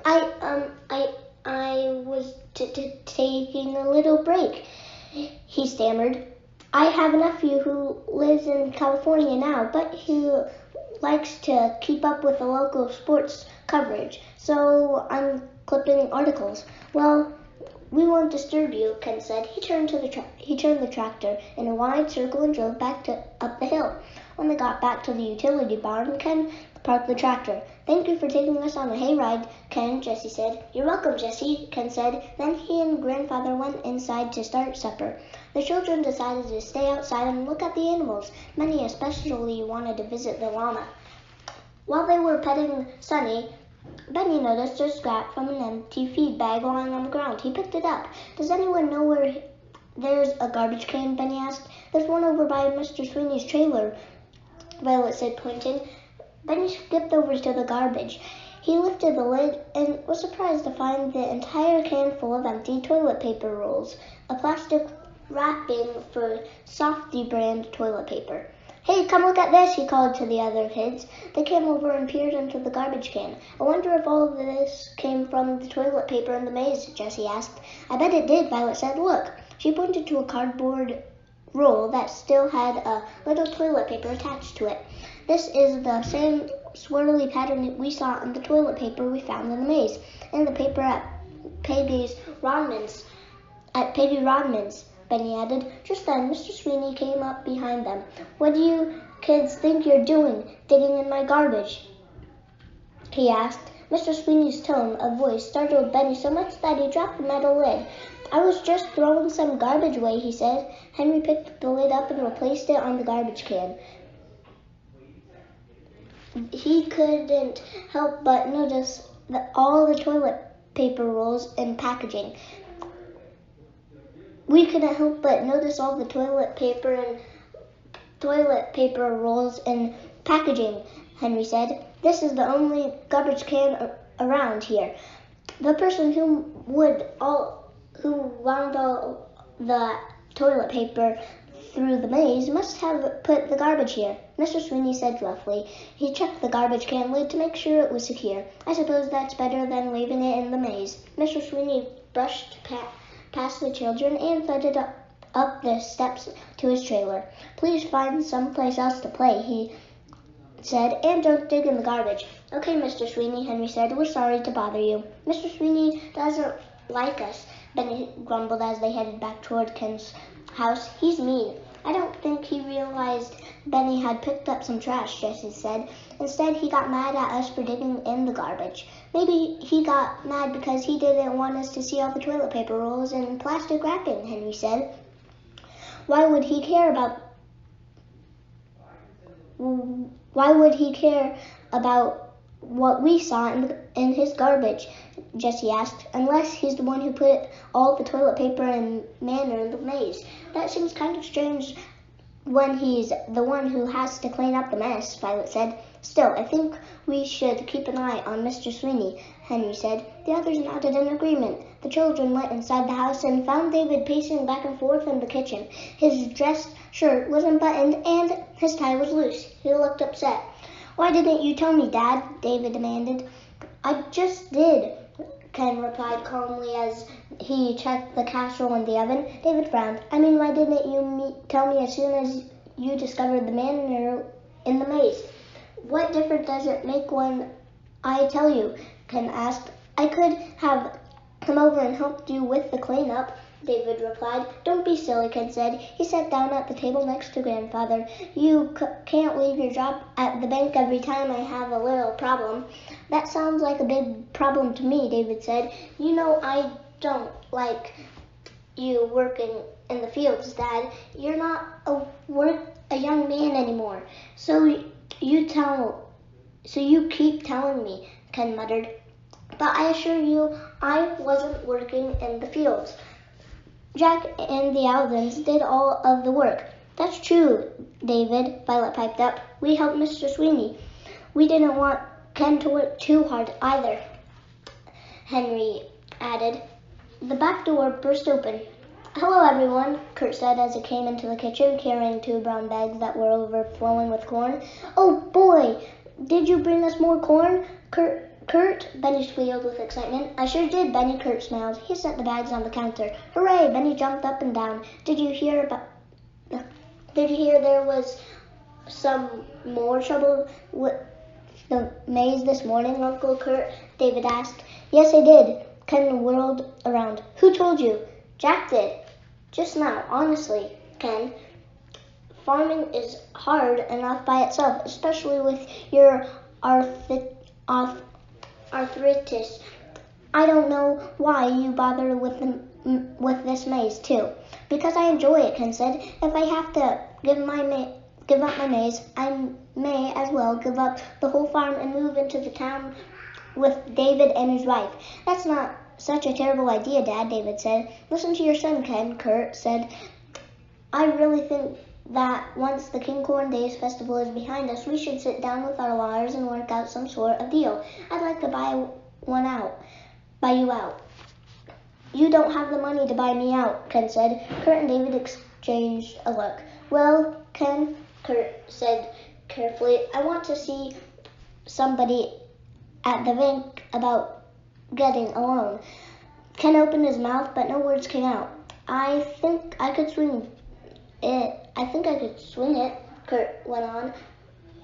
I was taking a little break, he stammered. I have a nephew who lives in California now, but he likes to keep up with the local sports coverage, so I'm clipping articles. Well, we won't disturb you, Ken said. He turned the tractor in a wide circle and drove back up the hill. When they got back to the utility barn, Ken parked the tractor. Thank you for taking us on a hayride, Ken, Jessie said. You're welcome, Jessie, Ken said. Then he and Grandfather went inside to start supper. The children decided to stay outside and look at the animals. Many especially wanted to visit the llama. While they were petting Sunny, Benny noticed a scrap from an empty feed bag lying on the ground. He picked it up. Does anyone know where there's a garbage can? Benny asked. There's one over by Mr. Sweeney's trailer, Violet said, pointing. Benny skipped over to the garbage. He lifted the lid and was surprised to find the entire can full of empty toilet paper rolls, a plastic wrapping for Softy brand toilet paper. Hey, come look at this, he called to the other kids. They came over and peered into the garbage can. I wonder if all of this came from the toilet paper in the maze, Jessie asked. I bet it did, Violet said. Look. She pointed to a cardboard roll that still had a little toilet paper attached to it. This is the same swirly pattern we saw on the toilet paper we found in the maze, and the paper at Peggy Rodman's, Benny added. Just then, Mr. Sweeney came up behind them. What do you kids think you're doing, digging in my garbage? He asked. Mr. Sweeney's tone of voice startled Benny so much that he dropped the metal lid. I was just throwing some garbage away, he said. Henry picked the lid up and replaced it on the garbage can. He couldn't help but notice all the toilet paper rolls and packaging. We couldn't help but notice all the toilet paper rolls and packaging, Henry said. This is the only garbage can around here. The person who wound all the toilet paper through the maze must have put the garbage here, Mr. Sweeney said gruffly. He checked the garbage can lid to make sure it was secure. I suppose that's better than leaving it in the maze. Mr. Sweeney brushed past the children and thudded up the steps to his trailer. Please find someplace else to play, he said, and don't dig in the garbage. Okay, Mr. Sweeney, Henry said. We're sorry to bother you. Mr. Sweeney doesn't like us Benny grumbled as they headed back toward Ken's house. He's mean. I don't think he realized Benny had picked up some trash, Jessie said. Instead, he got mad at us for digging in the garbage. Maybe he got mad because he didn't want us to see all the toilet paper rolls and plastic wrapping, Henry said. Why would he care about what we saw in his garbage? Jessie asked. Unless he's the one who put all the toilet paper and manure in the maze. That seems kind of strange when he's the one who has to clean up the mess, Violet said. Still, I think we should keep an eye on Mr. Sweeney, Henry said. The others nodded in agreement. The children went inside the house and found David pacing back and forth in the kitchen. His dress shirt was unbuttoned and his tie was loose. He looked upset. Why didn't you tell me, Dad? David demanded. I just did, Ken replied calmly as he checked the casserole in the oven. David frowned. I mean, why didn't you tell me as soon as you discovered the manure in the maze? What difference does it make when I tell you? Ken asked. I could have come over and helped you with the cleanup, David replied. Don't be silly, Ken said. He sat down at the table next to Grandfather. You can't leave your job at the bank every time I have a little problem. That sounds like a big problem to me, David said. You know I don't like you working in the fields, Dad. You're not a young man anymore. So you keep telling me, Ken muttered. But I assure you, I wasn't working in the fields. Jack and the Aldens did all of the work. That's true, David, Violet piped up. We helped Mr. Sweeney. We didn't want Ken to work too hard either, Henry added. The back door burst open. Hello, everyone, Kurt said as he came into the kitchen carrying 2 brown bags that were overflowing with corn. Oh, boy, did you bring us more corn? Kurt, Benny squealed with excitement. I sure did, Benny, Kurt smiled. He set the bags on the counter. Hooray, Benny jumped up and down. Did you hear there was some more trouble with the maze this morning, Uncle Kurt? David asked. Yes, I did. Ken whirled around. Who told you? Jack did. Just now, honestly, Ken. Farming is hard enough by itself, especially with your arthritis. I don't know why you bother with this maze, too. Because I enjoy it, Ken said. If I have to give up my maze, I may as well give up the whole farm and move into the town with David and his wife. That's not such a terrible idea, Dad, David said. Listen to your son, Ken, Kurt said. I really think that once the King Corn Days festival is behind us, we should sit down with our lawyers and work out some sort of deal. I'd like to buy you out. You don't have the money to buy me out, Ken said. Kurt and David exchanged a look. Well, Ken, Kurt said carefully, I want to see somebody at the bank about getting a loan. Ken opened his mouth, but no words came out. I think I could swing it, Kurt went on.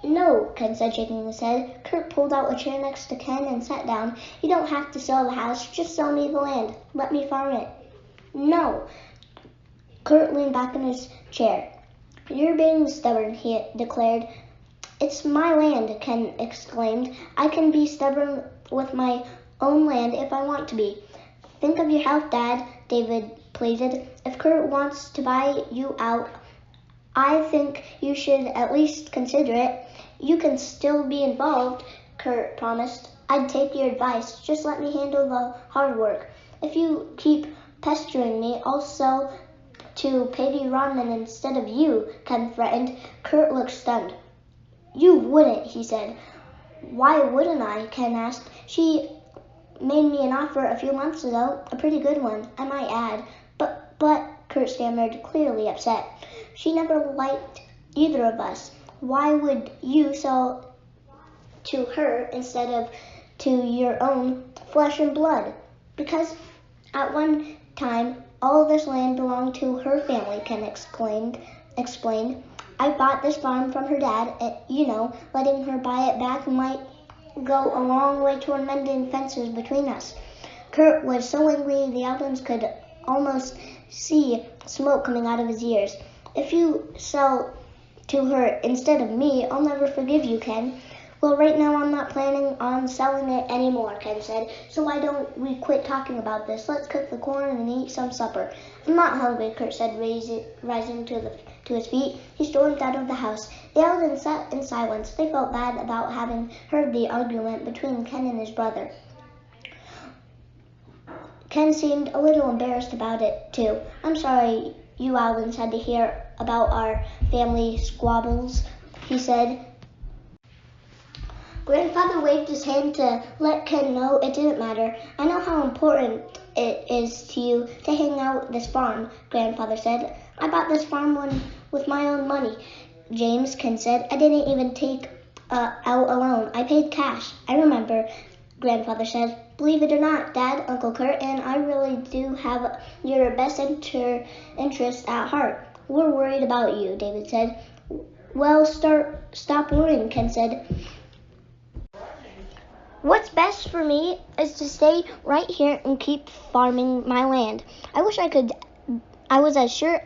No, Ken said, shaking his head. Kurt pulled out a chair next to Ken and sat down. You don't have to sell the house, just sell me the land. Let me farm it. No. Kurt leaned back in his chair. You're being stubborn, he declared. It's my land, Ken exclaimed. I can be stubborn with my own land if I want to be. Think of your health, Dad, David pleaded. If Kurt wants to buy you out, I think you should at least consider it. You can still be involved, Kurt promised. I'd take your advice. Just let me handle the hard work. If you keep pestering me, I'll sell to Peggy Rodman instead of you, Ken threatened. Kurt looked stunned. You wouldn't, he said. Why wouldn't I? Ken asked. She made me an offer a few months ago, a pretty good one, I might add. But, Kurt stammered, clearly upset. She never liked either of us. Why would you sell to her instead of to your own flesh and blood? Because at one time, all of this land belonged to her family, Ken explained. I bought this farm from her dad, and, letting her buy it back might go a long way toward mending fences between us. Kurt was so angry the Aldens could almost see smoke coming out of his ears. If you sell to her instead of me, I'll never forgive you, Ken. Well, right now I'm not planning on selling it anymore, Ken said, so why don't we quit talking about this? Let's cook the corn and eat some supper. I'm not hungry, Kurt said, rising to his feet. He stormed out of the house. The Aldens sat in silence. They felt bad about having heard the argument between Ken and his brother. Ken seemed a little embarrassed about it, too. I'm sorry you Aldens had to hear about our family squabbles, he said. Grandfather waved his hand to let Ken know it didn't matter. I know how important it is to you to hang out this farm, Grandfather said. I bought this farm with my own money, James, Ken said. I didn't even take out a loan. I paid cash. I remember, Grandfather said. Believe it or not, Dad, Uncle Kurt, and I really do have your best interest at heart. We're worried about you, David said. Well, stop worrying, Ken said. What's best for me is to stay right here and keep farming my land. I wish I was as sure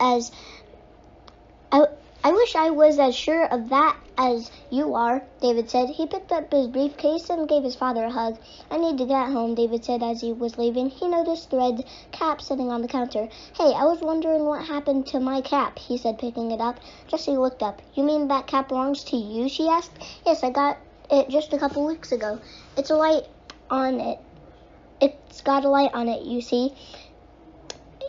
of that as you are, David said. He picked up his briefcase and gave his father a hug. I need to get home, David said as he was leaving. He noticed the red cap sitting on the counter. Hey, I was wondering what happened to my cap, he said, picking it up. Jessie looked up. You mean that cap belongs to you, she asked. Yes, I got it just a couple weeks ago. It's got a light on it, you see.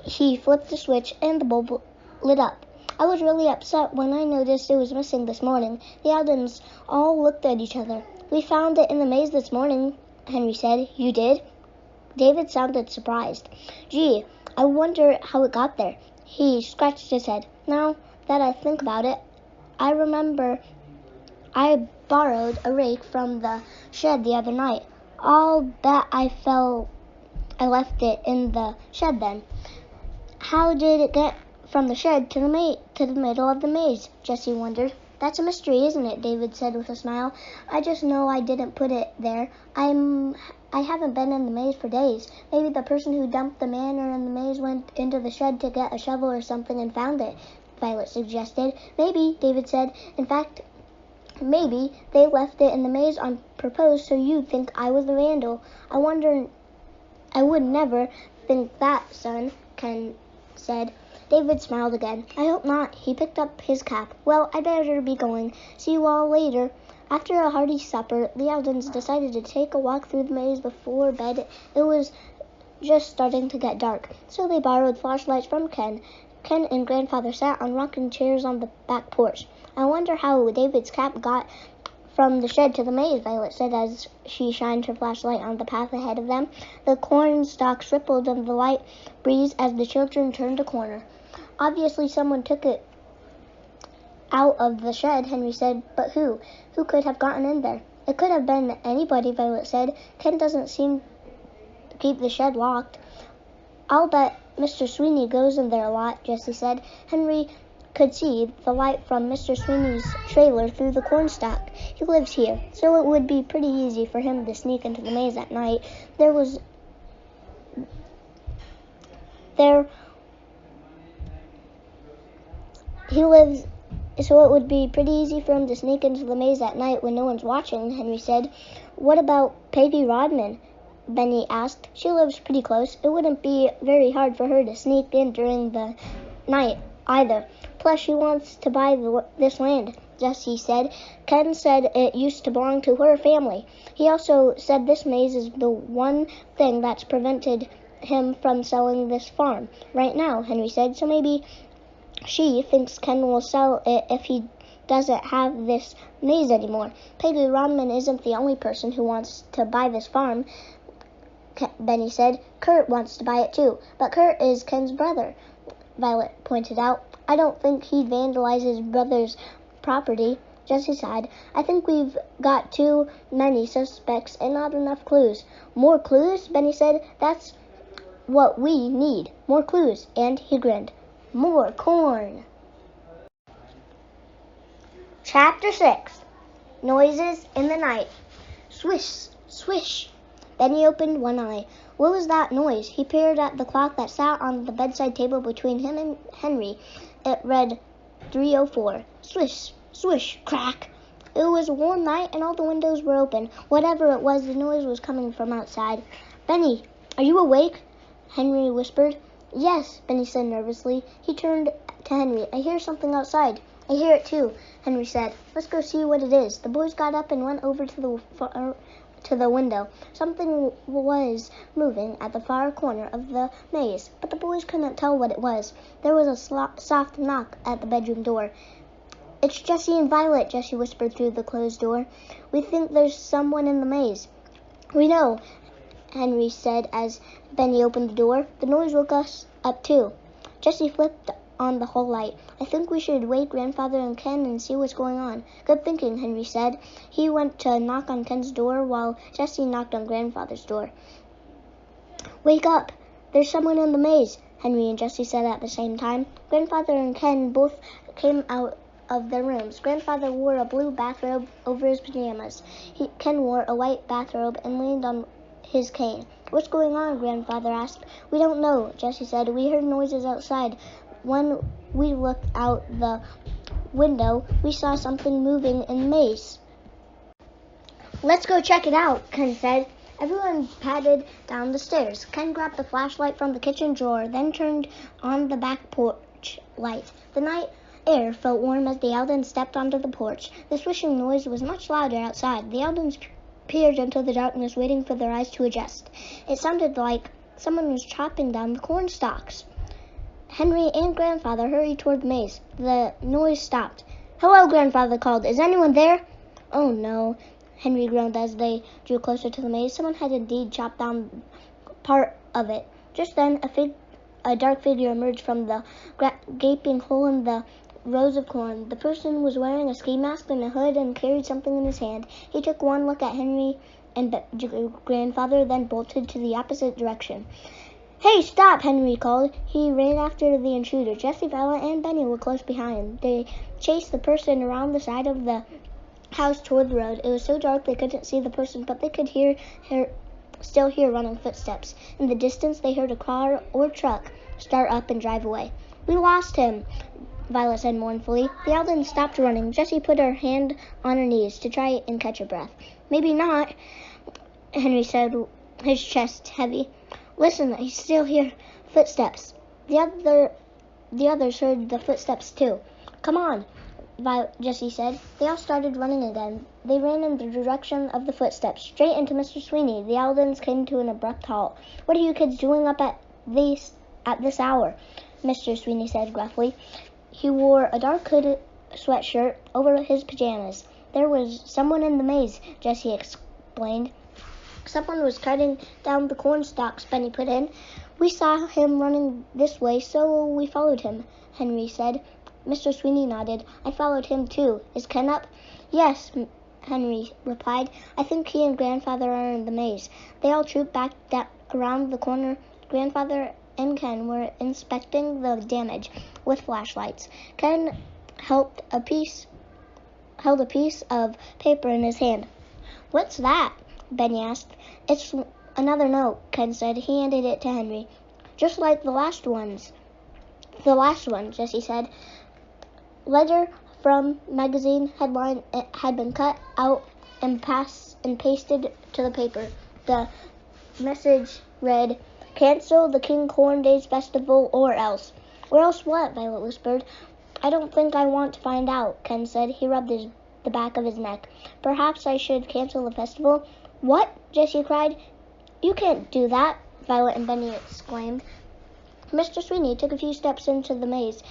He flipped the switch and the bulb lit up. I was really upset when I noticed it was missing this morning. The Aldens all looked at each other. We found it in the maze this morning, Henry said. You did? David sounded surprised. Gee, I wonder how it got there. He scratched his head. Now that I think about it, I remember I borrowed a rake from the shed the other night. I'll bet I left it in the shed then. How did it get from the shed to the middle of the maze? Jessie wondered. That's a mystery, isn't it? David said with a smile. I just know I didn't put it there. I haven't been in the maze for days. Maybe the person who dumped the manure in the maze went into the shed to get a shovel or something and found it, Violet suggested. Maybe, David said. In fact, maybe they left it in the maze on purpose so you'd think I was the vandal. I would never think that, son, Ken said. David smiled again. I hope not. He picked up his cap. Well, I better be going. See you all later. After a hearty supper, the Aldens decided to take a walk through the maze before bed. It was just starting to get dark, so they borrowed flashlights from Ken. Ken and Grandfather sat on rocking chairs on the back porch. I wonder how David's cap got from the shed to the maze, Violet said as she shined her flashlight on the path ahead of them. The corn stalks rippled in the light breeze as the children turned a corner. Obviously someone took it out of the shed, Henry said, but who? Who could have gotten in there? It could have been anybody, Violet said. Ken doesn't seem to keep the shed locked. I'll bet Mr. Sweeney goes in there a lot, Jessie said. Henry could see the light from Mr. Sweeney's trailer through the cornstalk. He lives here, so it would be pretty easy for him to sneak into the maze at night. So it would be pretty easy for him to sneak into the maze at night when no one's watching, Henry said. What about Peggy Rodman? Benny asked. She lives pretty close. It wouldn't be very hard for her to sneak in during the night either. Plus, she wants to buy this land, Jessie said. Ken said it used to belong to her family. He also said this maze is the one thing that's prevented him from selling this farm right now, Henry said. So maybe she thinks Ken will sell it if he doesn't have this maze anymore. Peggy Rodman isn't the only person who wants to buy this farm, Benny said. Kurt wants to buy it too, but Kurt is Ken's brother, Violet pointed out. I don't think he'd vandalize his brother's property, Jessie sighed. I think we've got too many suspects and not enough clues. More clues? Benny said. That's what we need. More clues. And he grinned. More corn. Chapter 6. Noises in the night. Swish, swish. Benny opened one eye. What was that noise? He peered at the clock that sat on the bedside table between him and Henry. It read 3:04. Swish, swish, crack. It was a warm night and all the windows were open. Whatever it was, the noise was coming from outside. Benny, are you awake? Henry whispered. Yes, Benny said nervously. He turned to Henry. I hear something outside. I hear it too, Henry said. Let's go see what it is. The boys got up and went over to the window. Something was moving at the far corner of the maze, but the boys couldn't tell what it was. There was a soft knock at the bedroom door. It's Jessie and Violet, Jessie whispered through the closed door. We think there's someone in the maze. We know, Henry said as Benny opened the door. The noise woke us up too. Jessie flipped on the hall light. I think we should wake Grandfather and Ken and see what's going on. Good thinking, Henry said. He went to knock on Ken's door while Jessie knocked on Grandfather's door. Wake up! There's someone in the maze, Henry and Jessie said at the same time. Grandfather and Ken both came out of their rooms. Grandfather wore a blue bathrobe over his pajamas. Ken wore a white bathrobe and leaned on his cane. What's going on? Grandfather asked. We don't know, Jessie said. We heard noises outside. When we looked out the window, we saw something moving in the maze. Let's go check it out, Ken said. Everyone padded down the stairs. Ken grabbed the flashlight from the kitchen drawer, then turned on the back porch light. The night air felt warm as the Eldons stepped onto the porch. The swishing noise was much louder outside. The Eldons peered into the darkness, waiting for their eyes to adjust. It sounded like someone was chopping down the corn stalks. Henry and Grandfather hurried toward the maze. The noise stopped. Hello, Grandfather called. Is anyone there? Oh, no, Henry groaned as they drew closer to the maze. Someone had indeed chopped down part of it. Just then, a dark figure emerged from the gaping hole in the rows of corn. The person was wearing a ski mask and a hood and carried something in his hand. He took one look at Henry and Grandfather, then bolted to the opposite direction. Hey, stop, Henry called. He ran after the intruder. Jessie, Violet, and Benny were close behind. They chased the person around the side of the house toward the road. It was so dark they couldn't see the person, but they could still hear running footsteps. In the distance, they heard a car or truck start up and drive away. We lost him, Violet said mournfully. The Eldon stopped running. Jessie put her hand on her knees to try and catch her breath. Maybe not, Henry said, his chest heavy. Listen, I still hear footsteps. The others heard the footsteps too. Come on, Jessie said. They all started running again. They ran in the direction of the footsteps, straight into Mr. Sweeney. The Eldons came to an abrupt halt. What are you kids doing up at this hour? Mr. Sweeney said gruffly. He wore a dark hooded sweatshirt over his pajamas. There was someone in the maze, Jessie explained. Someone was cutting down the corn stalks, Benny put in. We saw him running this way, so we followed him, Henry said. Mr. Sweeney nodded. I followed him too. Is Ken up? Yes, Henry replied. I think he and Grandfather are in the maze. They all trooped back around the corner. Grandfather and Ken were inspecting the damage with flashlights. Ken held a piece of paper in his hand. What's that? Benny asked. It's another note, Ken said. He handed it to Henry. Just like the last one, Jessie said. Letter from magazine headline had been cut out and pasted to the paper. The message read, Cancel the King Corn Days Festival or else. Or else what? Violet whispered. I don't think I want to find out, Ken said. He rubbed the back of his neck. Perhaps I should cancel the festival. What? Jessie cried. You can't do that, Violet and Benny exclaimed. Mr. Sweeney took a few steps into the maze,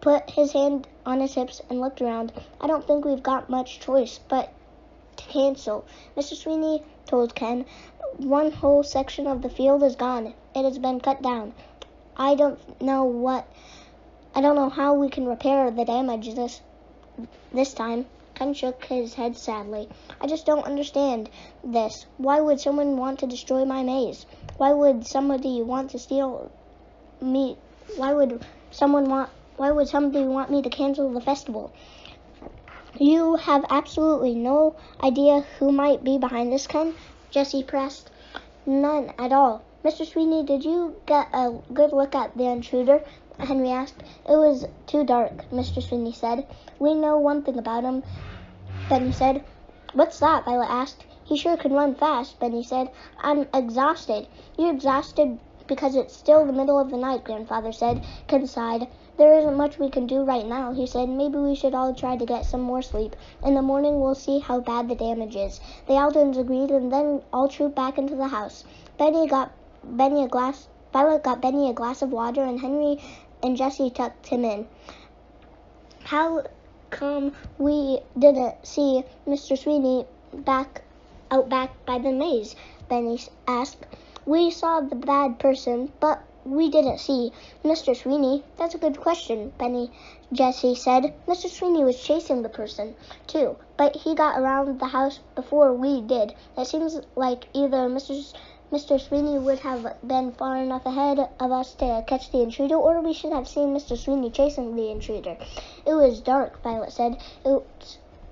put his hand on his hips, and looked around. I don't think we've got much choice but to cancel, Mr. Sweeney told Ken. One whole section of the field is gone. It has been cut down. I don't know how we can repair the damage this time. Ken shook his head sadly. I just don't understand this. Why would someone want to destroy my maze? Why would somebody want to steal me? Why would somebody want me to cancel the festival? You have absolutely no idea who might be behind this, Ken? Jessie pressed. None at all. Mr. Sweeney, did you get a good look at the intruder? Henry asked. It was too dark, Mr. Sweeney said. We know one thing about him, Benny said. What's that? Violet asked. He sure can run fast, Benny said. I'm exhausted. You're exhausted because it's still the middle of the night, Grandfather said. Ken sighed. There isn't much we can do right now, he said. Maybe we should all try to get some more sleep. In the morning we'll see how bad the damage is. The Aldens agreed and then all trooped back into the house. Violet got Benny a glass of water and Henry and Jessie tucked him in. How come we didn't see Mr. Sweeney out back by the maze? Benny asked. We saw the bad person, but we didn't see Mr. Sweeney. That's a good question, Jessie said. Mr. Sweeney was chasing the person, too, but he got around the house before we did. It seems like either Mr. Sweeney would have been far enough ahead of us to catch the intruder, or we should have seen Mr. Sweeney chasing the intruder. It was dark, Violet said.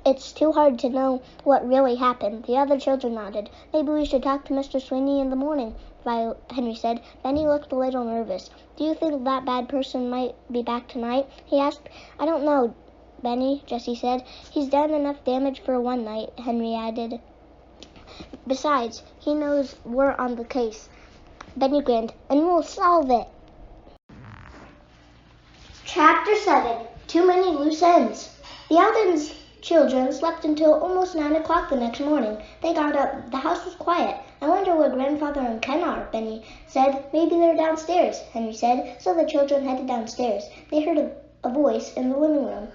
It's too hard to know what really happened. The other children nodded. Maybe we should talk to Mr. Sweeney in the morning, Henry said. Benny looked a little nervous. Do you think that bad person might be back tonight? He asked. I don't know, Benny, Jessie said. He's done enough damage for one night, Henry added. Besides, he knows we're on the case. Benny grinned. And we'll solve it. Chapter 7. Too many loose ends. The Aldens children slept until almost 9 o'clock the next morning. They got up. The house was quiet. I wonder where Grandfather and Ken are, Benny said. Maybe they're downstairs, Henry said. So the children headed downstairs. They heard a voice in the living room.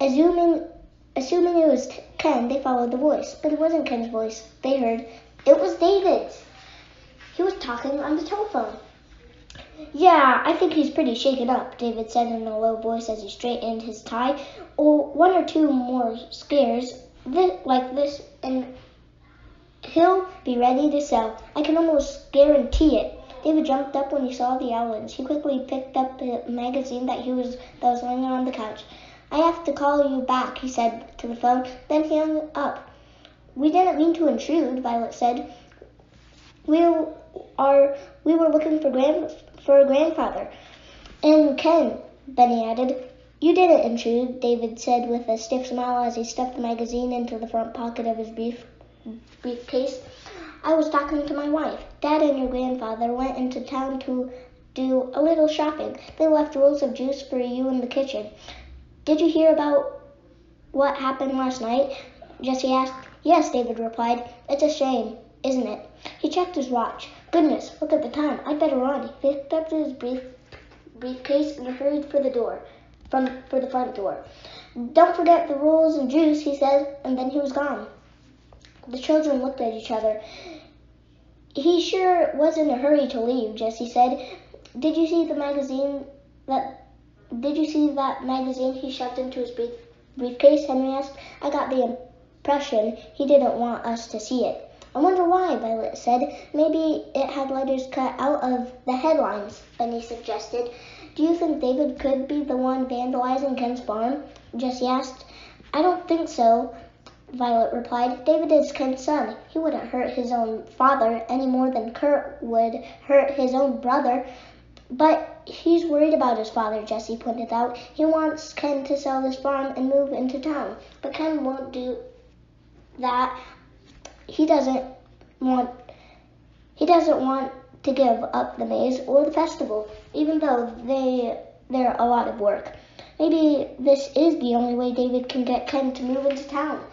Assuming it was Ken, they followed the voice. But it wasn't Ken's voice. They heard it was David's. He was talking on the telephone. Yeah, I think he's pretty shaken up, David said in a low voice as he straightened his tie. Oh, one or two more scares like this, and he'll be ready to sell. I can almost guarantee it. David jumped up when he saw the Allens. He quickly picked up the magazine that was laying on the couch. I have to call you back, he said to the phone. Then he hung up. We didn't mean to intrude, Violet said. We were looking for a grandfather. And Ken, Benny added. You didn't intrude, David said with a stiff smile as he stuffed the magazine into the front pocket of his briefcase. I was talking to my wife. Dad and your grandfather went into town to do a little shopping. They left rolls of juice for you in the kitchen. Did you hear about what happened last night? Jessie asked. Yes, David replied. It's a shame, isn't it? He checked his watch. Goodness, look at the time. I'd better run. He picked up his briefcase and hurried for the front door. Don't forget the rolls of juice, he said, and then he was gone. The children looked at each other. He sure was in a hurry to leave, Jessie said. Did you see that magazine he shoved into his briefcase? Henry asked. I got the impression he didn't want us to see it. I wonder why, Violet said. Maybe it had letters cut out of the headlines, Benny suggested. Do you think David could be the one vandalizing Ken's farm? Jessie asked. I don't think so, Violet replied. David is Ken's son. He wouldn't hurt his own father any more than Kurt would hurt his own brother. But he's worried about his father, Jessie pointed out. He wants Ken to sell this farm and move into town. But Ken won't do that. He doesn't want to give up the maze or the festival, even though they're a lot of work. Maybe this is the only way David can get Ken to move into town.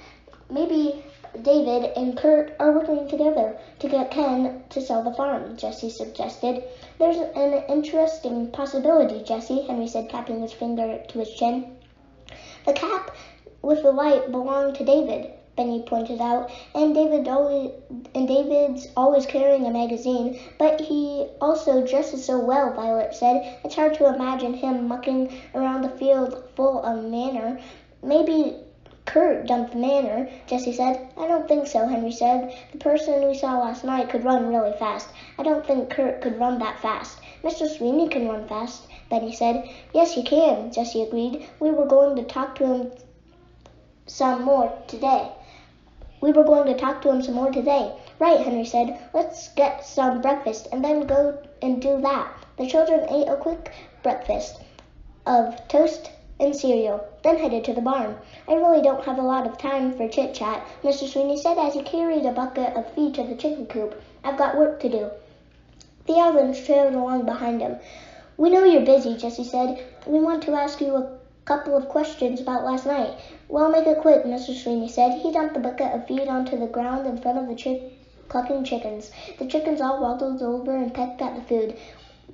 Maybe David and Kurt are working together to get Ken to sell the farm, Jessie suggested. There's an interesting possibility, Jessie, Henry said, tapping his finger to his chin. The cap with the light belonged to David, Benny pointed out, and David's always carrying a magazine, but he also dresses so well, Violet said. It's hard to imagine him mucking around the field full of manure. Maybe Kurt dumped the manure, Jessie said. I don't think so, Henry said. The person we saw last night could run really fast. I don't think Kurt could run that fast. Mr. Sweeney can run fast, Benny said. Yes, he can, Jessie agreed. We were going to talk to him some more today. we were going to talk to him some more today. Right, Henry said. Let's get some breakfast and then go and do that. The children ate a quick breakfast of toast and cereal, then headed to the barn. I really don't have a lot of time for chit-chat, Mr. Sweeney said as he carried a bucket of feed to the chicken coop. I've got work to do. The Alvins trailed along behind him. We know you're busy, Jessie said. We want to ask you a couple of questions about last night. Well, make it quick, Mr. Sweeney said. He dumped the bucket of feed onto the ground in front of the clucking chickens. The chickens all waddled over and pecked at the food.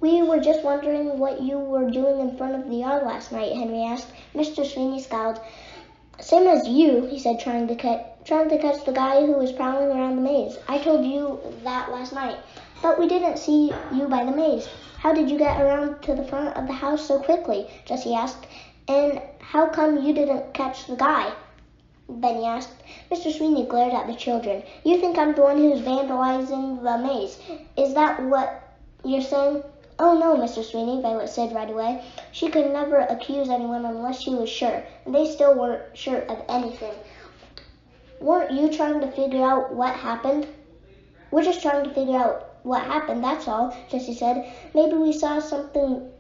We were just wondering what you were doing in front of the yard last night, Henry asked. Mr. Sweeney scowled. Same as you, he said, trying to catch the guy who was prowling around the maze. I told you that last night. But we didn't see you by the maze. How did you get around to the front of the house so quickly? Jessie asked. And how come you didn't catch the guy? Benny asked. Mr. Sweeney glared at the children. You think I'm the one who's vandalizing the maze? Is that what you're saying? Oh, no, Mr. Sweeney, Violet said right away. She could never accuse anyone unless she was sure, and they still weren't sure of anything. Weren't you trying to figure out what happened? We're just trying to figure out what happened, that's all, Jessie said. Maybe you saw something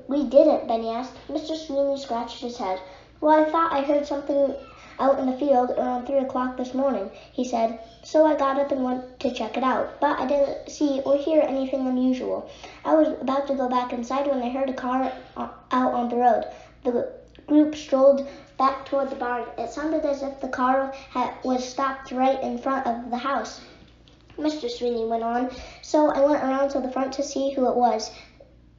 we didn't, Benny asked. Mr. Sweeney scratched his head. Well, I thought I heard something out in the field around 3 o'clock this morning, he said. So I got up and went to check it out, but I didn't see or hear anything unusual. I was about to go back inside when I heard a car out on the road. The group strolled back toward the barn. It sounded as if the car was stopped right in front of the house. Mr. Sweeney went on, so I went around to the front to see who it was.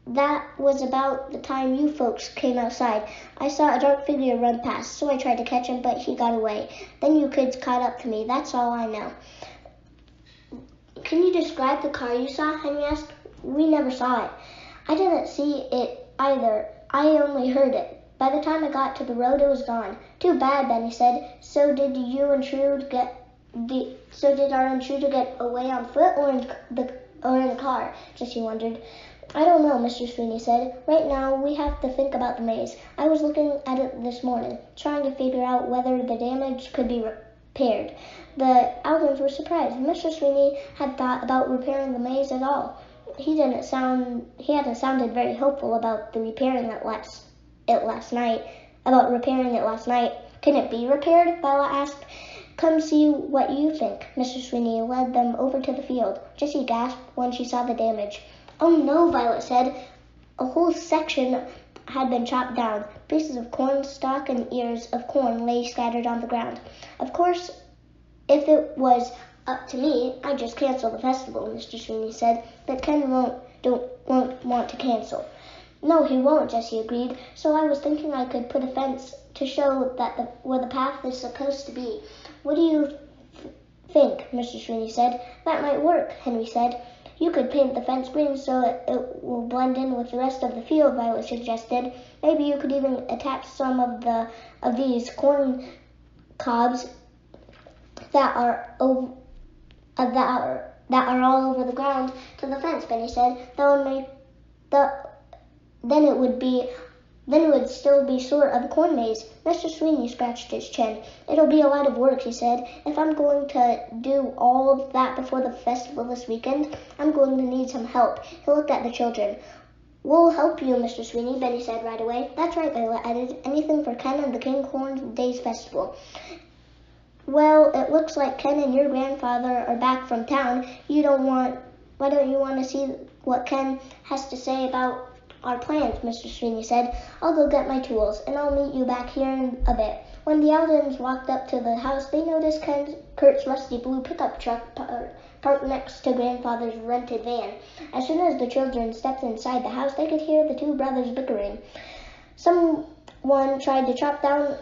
That was about the time you folks came outside. I saw a dark figure run past, so I tried to catch him, but he got away. Then you kids caught up to me. That's all I know. Can you describe the car you saw? Henry asked. We never saw it. I didn't see it either. I only heard it. By the time I got to the road, it was gone. Too bad, Benny said. So did our intruder get away on foot or in the car? Jessie wondered. I don't know, Mr. Sweeney said. Right now, we have to think about the maze. I was looking at it this morning, trying to figure out whether the damage could be repaired. The Alvins were surprised. Mr. Sweeney had thought about repairing the maze at all. He hadn't sounded very hopeful about repairing it last night. Can it be repaired? Violet asked. Come see what you think. Mr. Sweeney led them over to the field. Jessie gasped when she saw the damage. Oh no, Violet said. A whole section had been chopped down. Pieces of corn stalk and ears of corn lay scattered on the ground. Of course, if it was up to me, I'd just cancel the festival, Mr. Sweeney said. But Ken won't want to cancel. No, he won't, Jessie agreed. So I was thinking I could put a fence to show that where the path is supposed to be. What do you think? Mr. Sweeney said. That might work, Henry said. You could paint the fence green so it will blend in with the rest of the field, Violet suggested. Maybe you could even attach some of these corn cobs that are all over the ground to the fence, Benny said. Then it would still be sort of a corn maze. Mr. Sweeney scratched his chin. It'll be a lot of work, he said. If I'm going to do all of that before the festival this weekend, I'm going to need some help. He looked at the children. We'll help you, Mr. Sweeney, Benny said right away. That's right, Violet added. Anything for Ken and the Kinghorn Days Festival. Well, it looks like Ken and your grandfather are back from town. Why don't you want to see what Ken has to say about our plans, Mr. Sweeney said. I'll go get my tools, and I'll meet you back here in a bit. When the Aldens walked up to the house, they noticed Kurt's rusty blue pickup truck parked next to Grandfather's rented van. As soon as the children stepped inside the house, they could hear the two brothers bickering. Someone tried to chop down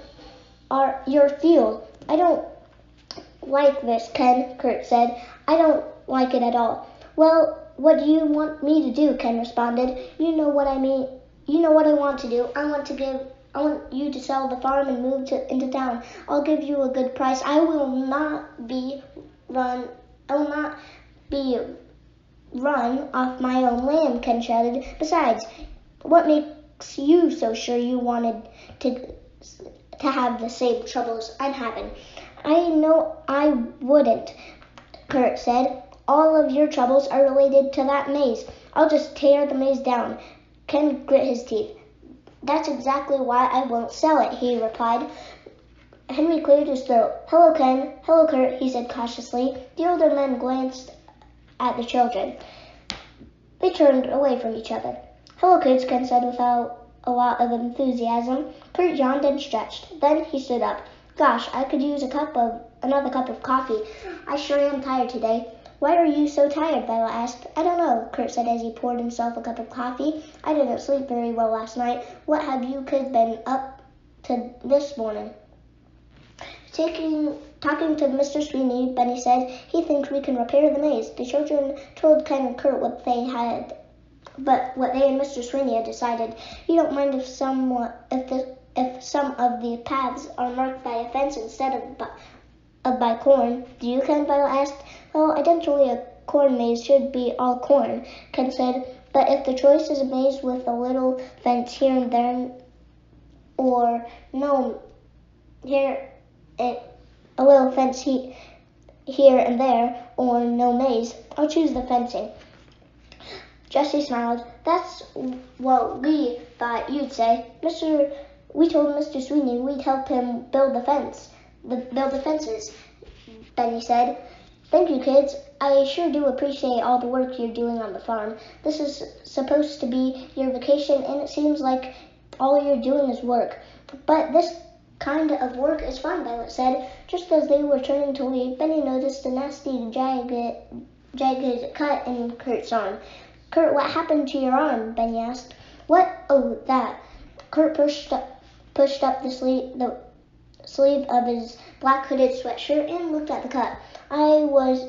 your field. I don't like this, Ken, Kurt said. I don't like it at all. Well, what do you want me to do? Ken responded. You know what I mean. You know what I want to do. I want you to sell the farm and move into town. I'll give you a good price. I will not be run off my own land, Ken shouted. Besides, what makes you so sure you wanted to to have the same troubles I'm having. I know I wouldn't, Kurt said. All of your troubles are related to that maze. I'll just tear the maze down. Ken grit his teeth. That's exactly why I won't sell it, he replied. Henry cleared his throat. Hello, Ken. Hello, Kurt, he said cautiously. The older men glanced at the children. They turned away from each other. Hello, kids, Ken said without a lot of enthusiasm. Kurt yawned and stretched. Then he stood up. Gosh, I could use another cup of coffee. I sure am tired today. Why are you so tired? Violet asked. I don't know, Kurt said as he poured himself a cup of coffee. I didn't sleep very well last night. What have you kids been up to this morning? Talking to Mr. Sweeney, Benny said. He thinks we can repair the maze. The children told Ken and Kurt what they and Mr. Sweeney had decided. You don't mind if some of the paths are marked by a fence instead of by corn. Do you, Ken? Violet asked. Well, identically a corn maze should be all corn, Ken said. But if the choice is a maze with a little fence here and there, or no, a little fence here and there, or no maze, I'll choose the fencing. Jessie smiled. That's what we thought you'd say. We told Mr. Sweeney we'd help him build the fences, Benny said. Thank you, kids. I sure do appreciate all the work you're doing on the farm. This is supposed to be your vacation, and it seems like all you're doing is work. But this kind of work is fun, Violet said. Just as they were turning to leave, Benny noticed a nasty, jagged cut in Kurt's arm. Kurt, what happened to your arm? Benny asked. What? Oh, that. Kurt pushed up the sleeve of his black hooded sweatshirt and looked at the cut. I was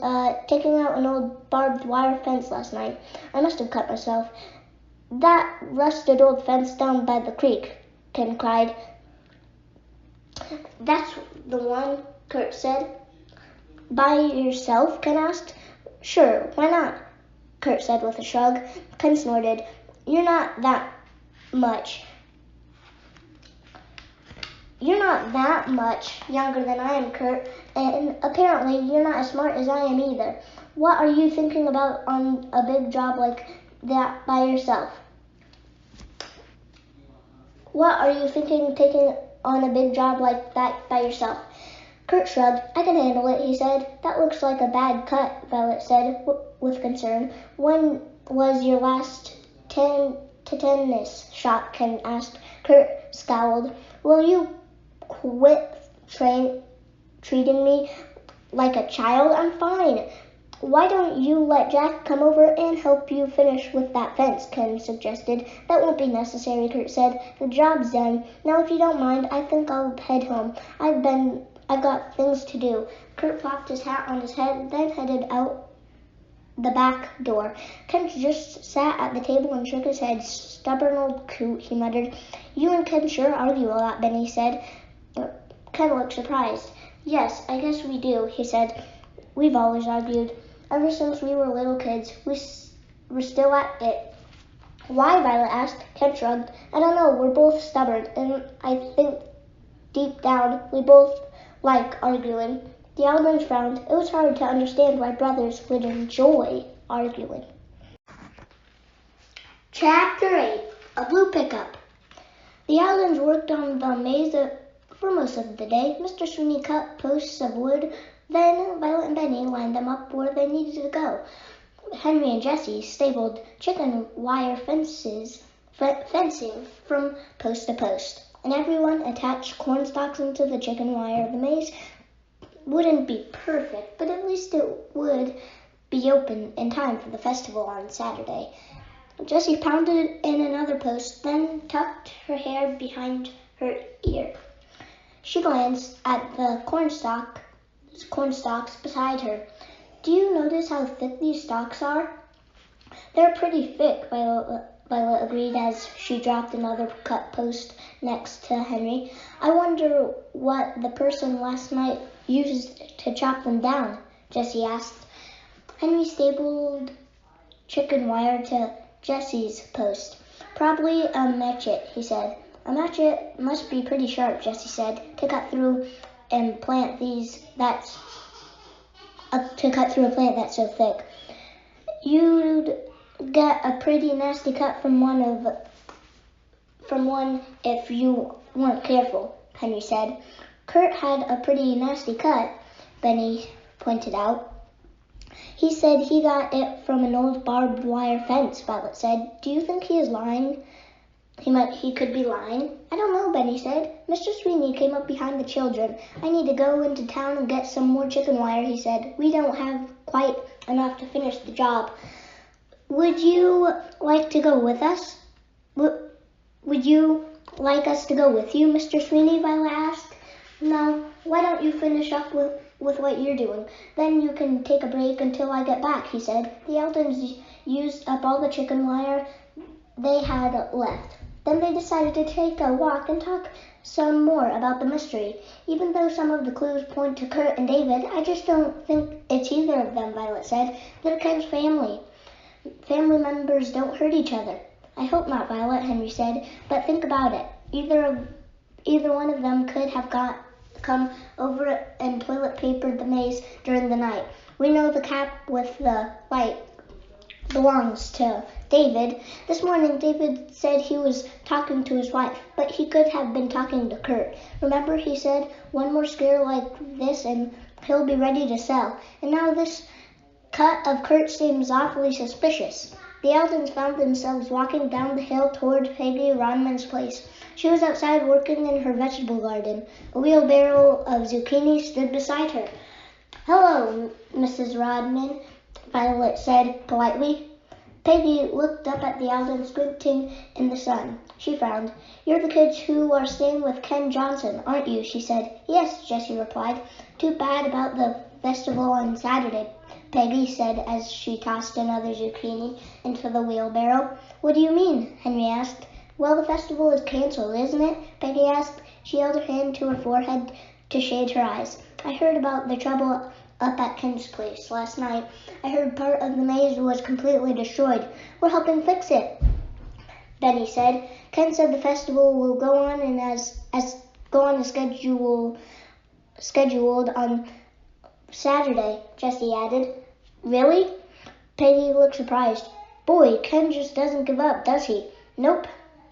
taking out an old barbed wire fence last night. I must have cut myself. That rusted old fence down by the creek, Ken cried. That's the one, Kurt said. By yourself? Ken asked. Sure, why not? Kurt said with a shrug. Ken snorted. You're not that much younger than I am, Kurt, and apparently you're not as smart as I am either. What are you thinking about on a big job like that by yourself? What are you thinking taking on a big job like that by yourself? Kurt shrugged. I can handle it, he said. That looks like a bad cut, Violet said with concern. When was your last tetanus shot? Ken asked. Kurt scowled. Will you quit treating me like a child? I'm fine. Why don't you let Jack come over and help you finish with that fence? Ken suggested. That won't be necessary, Kurt said. The job's done. Now, if you don't mind, I think I'll head home. I've got things to do. Kurt plopped his hat on his head, then headed out the back door. Ken just sat at the table and shook his head. Stubborn old coot, he muttered. You and Ken sure argue a lot, Benny said. Ken looked surprised. Yes, I guess we do, he said. We've always argued. Ever since we were little kids, we're still at it. Why? Violet asked. Ken shrugged. I don't know, we're both stubborn, and I think deep down we both like arguing. The Aldens frowned. It was hard to understand why brothers would enjoy arguing. Chapter 8. A Blue Pickup. The Aldens worked on the maze for most of the day. Mr. Sweeney cut posts of wood. Then Violet and Benny lined them up where they needed to go. Henry and Jessie stapled chicken wire fencing from post to post, and everyone attached corn stalks into the chicken wire. The maze wouldn't be perfect, but at least it would be open in time for the festival on Saturday. Jessie pounded in another post, then tucked her hair behind her ear. She glanced at the corn stalks beside her. Do you notice how thick these stalks are? They're pretty thick, Violet agreed as she dropped another cut post next to Henry. I wonder what the person last night used to chop them down, Jessie asked. Henry stapled chicken wire to Jessie's post. Probably a matchet, he said. A machete must be pretty sharp, Jessie said, to cut through and plant to cut through a plant that's so thick. You'd get a pretty nasty cut from one if you weren't careful, Henry said. Kurt had a pretty nasty cut, Benny pointed out. He said he got it from an old barbed wire fence, Violet said. Do you think he is lying? He could be lying. I don't know, Benny said. Mr. Sweeney came up behind the children. I need to go into town and get some more chicken wire, he said. We don't have quite enough to finish the job. Would you like to go with us? Would you like us to go with you, Mr. Sweeney? Violet asked. No, why don't you finish up with what you're doing? Then you can take a break until I get back, he said. The Eldons used up all the chicken wire they had left. Then they decided to take a walk and talk some more about the mystery. Even though some of the clues point to Kurt and David, I just don't think it's either of them, Violet said. They're Ken's family. Family members don't hurt each other. I hope not, Violet, Henry said, but think about it. Either one of them could have come over and toilet papered the maze during the night. We know the cap with the light belongs to David. This morning, David said he was talking to his wife, but he could have been talking to Kurt. Remember, he said, one more scare like this and he'll be ready to sell. And now this cut of Kurt seems awfully suspicious. The Eldons found themselves walking down the hill toward Peggy Rodman's place. She was outside working in her vegetable garden. A wheelbarrow of zucchini stood beside her. Hello, Mrs. Rodman, Violet said politely. Peggy looked up at the Eldons squinting in the sun. She frowned. You're the kids who are staying with Ken Johnson, aren't you? She said. Yes, Jessie replied. Too bad about the festival on Saturday, Peggy said as she tossed another zucchini into the wheelbarrow. What do you mean? Henry asked. Well, the festival is canceled, isn't it? Peggy asked. She held her hand to her forehead to shade her eyes. I heard about the trouble up at Ken's place last night. I heard part of the maze was completely destroyed. We're helping fix it, Benny said. Ken said the festival will go on and as scheduled on Saturday, Jessie added. Really? Peggy looked surprised. Boy, Ken just doesn't give up, does he? Nope.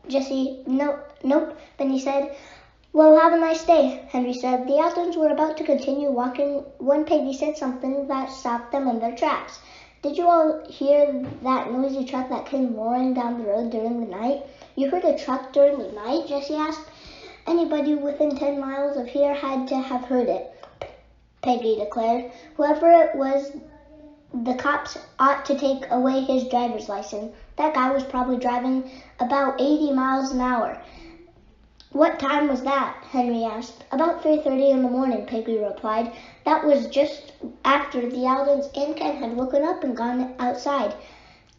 Nope, Benny said. Well, have a nice day, Henry said. The Eldons were about to continue walking when Peggy said something that stopped them in their tracks. Did you all hear that noisy truck that came roaring down the road during the night? You heard a truck during the night? Jessie asked. Anybody within 10 miles of here had to have heard it, Peggy declared. Whoever it was, the cops ought to take away his driver's license. That guy was probably driving about 80 miles an hour. What time was that? Henry asked. About 3:30 in the morning, Peggy replied. That was just after the Eldons and Ken had woken up and gone outside.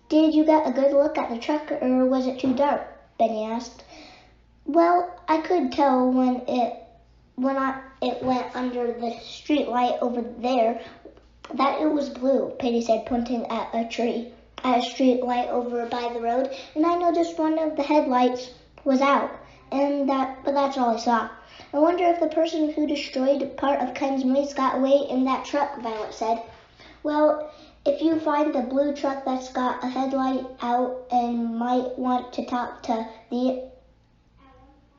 Did you get a good look at the truck, or was it too dark? Benny asked. Well, I could tell when it went under the street light over there that it was blue, Peggy said, pointing at a street light over by the road, and I noticed one of the headlights was out. But that's all I saw. I wonder if the person who destroyed part of Ken's maze got away in that truck, Violet said. Well, if you find the blue truck that's got a headlight out and might want to talk to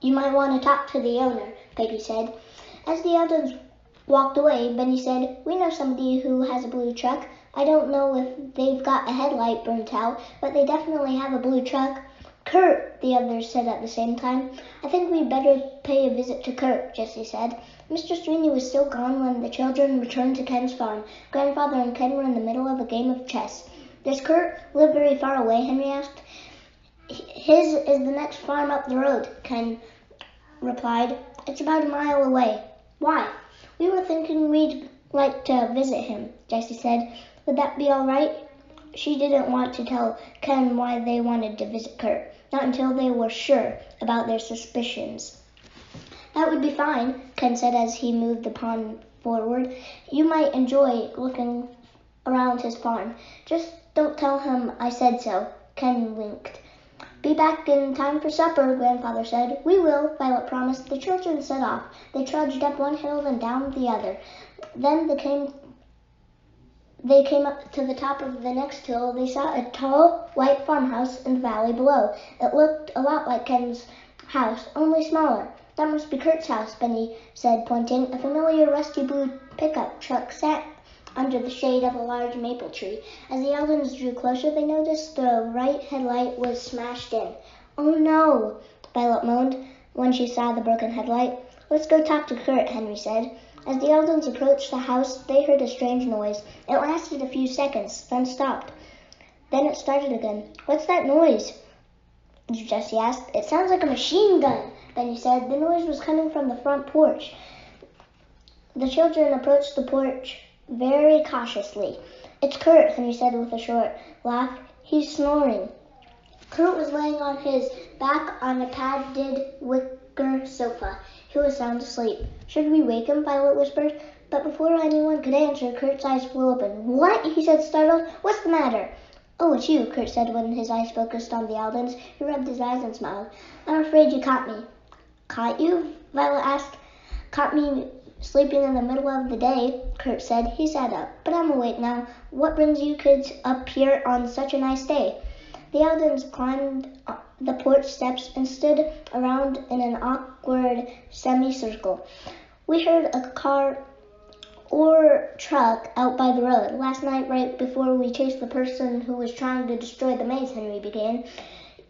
the owner, Peggy said. As the Eldons walked away, Benny said, We know somebody who has a blue truck. I don't know if they've got a headlight burnt out, but they definitely have a blue truck. Kurt, the others said at the same time. I think we'd better pay a visit to Kurt, Jessie said. Mr. Sweeney was still gone when the children returned to Ken's farm. Grandfather and Ken were in the middle of a game of chess. Does Kurt live very far away? Henry asked. His is the next farm up the road, Ken replied. It's about a mile away. Why? We were thinking we'd like to visit him, Jessie said. Would that be all right? She didn't want to tell Ken why they wanted to visit Kurt, not until they were sure about their suspicions. That would be fine, Ken said as he moved the pond forward. You might enjoy looking around his farm. Just don't tell him I said so, Ken winked. Be back in time for supper, Grandfather said. We will, Violet promised. The children set off. They trudged up one hill, then down the other. Then they came up to the top of the next hill. They saw a tall, white farmhouse in the valley below. It looked a lot like Ken's house, only smaller. That must be Kurt's house, Benny said, pointing. A familiar rusty blue pickup truck sat under the shade of a large maple tree. As the Eldons drew closer, they noticed the right headlight was smashed in. Oh no, Violet moaned when she saw the broken headlight. Let's go talk to Kurt, Henry said. As the Eldons approached the house, they heard a strange noise. It lasted a few seconds, then stopped. Then it started again. What's that noise? Jessie asked. It sounds like a machine gun, Benny said. The noise was coming from the front porch. The children approached the porch very cautiously. It's Kurt, Henry said with a short laugh. He's snoring. Kurt was laying on his back on a padded wicker sofa. He was sound asleep. Should we wake him? Violet whispered. But before anyone could answer, Kurt's eyes flew open. What? He said, startled. What's the matter? Oh, it's you, Kurt said when his eyes focused on the Eldons. He rubbed his eyes and smiled. I'm afraid you caught me. Caught you? Violet asked. Caught me sleeping in the middle of the day, Kurt said. He sat up. But I'm awake now. What brings you kids up here on such a nice day? The Eldons climbed the porch steps and stood around in an awkward semicircle. We heard a car or truck out by the road. Last night, right before we chased the person who was trying to destroy the maze, Henry began.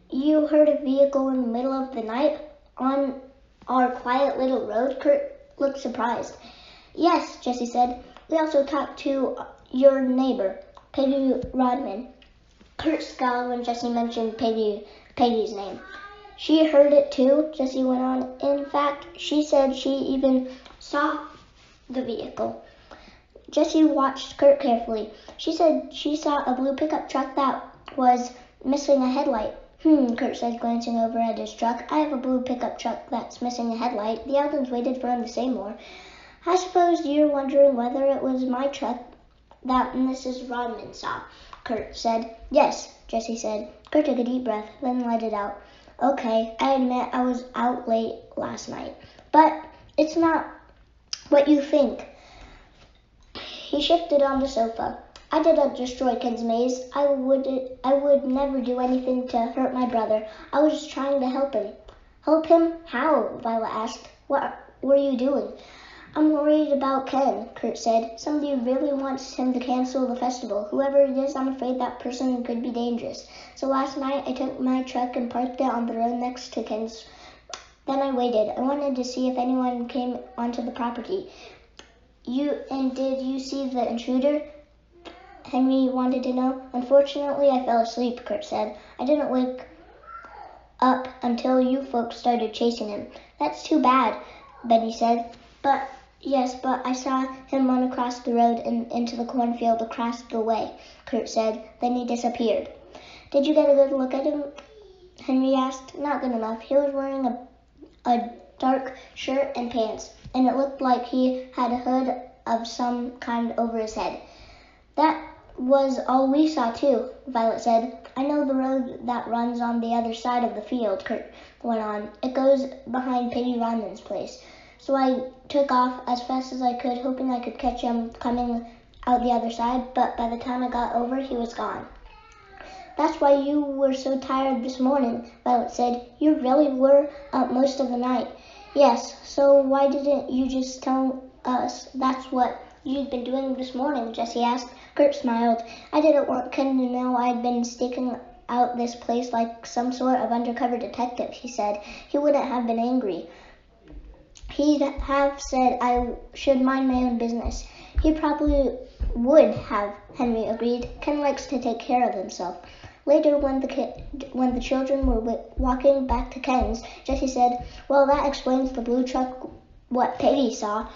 You heard a vehicle in the middle of the night on our quiet little road? Kurt looked surprised. Yes, Jessie said. We also talked to your neighbor, Peggy Rodman. Kurt scowled when Jessie mentioned Peggy's name. She heard it too, Jessie went on. In fact, she said she even saw the vehicle. Jessie watched Kurt carefully. She said she saw a blue pickup truck that was missing a headlight. Kurt said, glancing over at his truck. I have a blue pickup truck that's missing a headlight. The Eldons waited for him to say more. I suppose you're wondering whether it was my truck that Mrs. Rodman saw, Kurt said. Yes, Jessie said. Kurt took a deep breath, then let it out. Okay, I admit I was out late last night. But it's not what you think. He shifted on the sofa. I didn't destroy Ken's maze. I would never do anything to hurt my brother. I was just trying to help him. Help him? How? Violet asked. What were you doing? I'm worried about Ken, Kurt said. Somebody really wants him to cancel the festival. Whoever it is, I'm afraid that person could be dangerous. So last night, I took my truck and parked it on the road next to Ken's. Then I waited. I wanted to see if anyone came onto the property. Did you see the intruder? Henry wanted to know. Unfortunately, I fell asleep, Kurt said. I didn't wake up until you folks started chasing him. That's too bad, Benny said. But I saw him run across the road and into the cornfield across the way, Kurt said. Then he disappeared. Did you get a good look at him? Henry asked. Not good enough. He was wearing a dark shirt and pants, and it looked like he had a hood of some kind over his head. That was all we saw too, Violet said. I know the road that runs on the other side of the field, Kurt went on. It goes behind Peggy Rodman's place. So I took off as fast as I could, hoping I could catch him coming out the other side, but by the time I got over, he was gone. That's why you were so tired this morning, Violet said. You really were up most of the night. Yes, so why didn't you just tell us that's what you'd been doing this morning, Jessie asked. Kurt smiled. I didn't want Ken to know I'd been staking out this place like some sort of undercover detective, he said. He wouldn't have been angry. He'd have said I should mind my own business. He probably would have, Henry agreed. Ken likes to take care of himself. Later, when the children were walking back to Ken's, Jessie said, well, that explains the blue truck, what Peggy saw.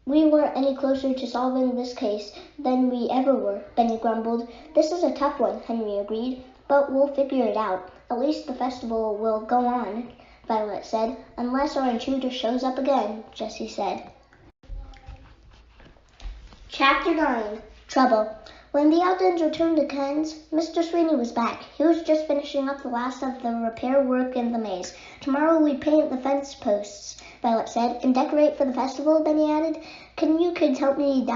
We weren't any closer to solving this case than we ever were, Benny grumbled. This is a tough one, Henry agreed, but we'll figure it out. At least the festival will go on, Violet said. Unless our intruder shows up again, Jessie said. Chapter 9. Trouble. When the Eldons returned to Ken's, Mr. Sweeney was back. He was just finishing up the last of the repair work in the maze. Tomorrow we paint the fence posts, Violet said, and decorate for the festival, Benny added. Can you kids help me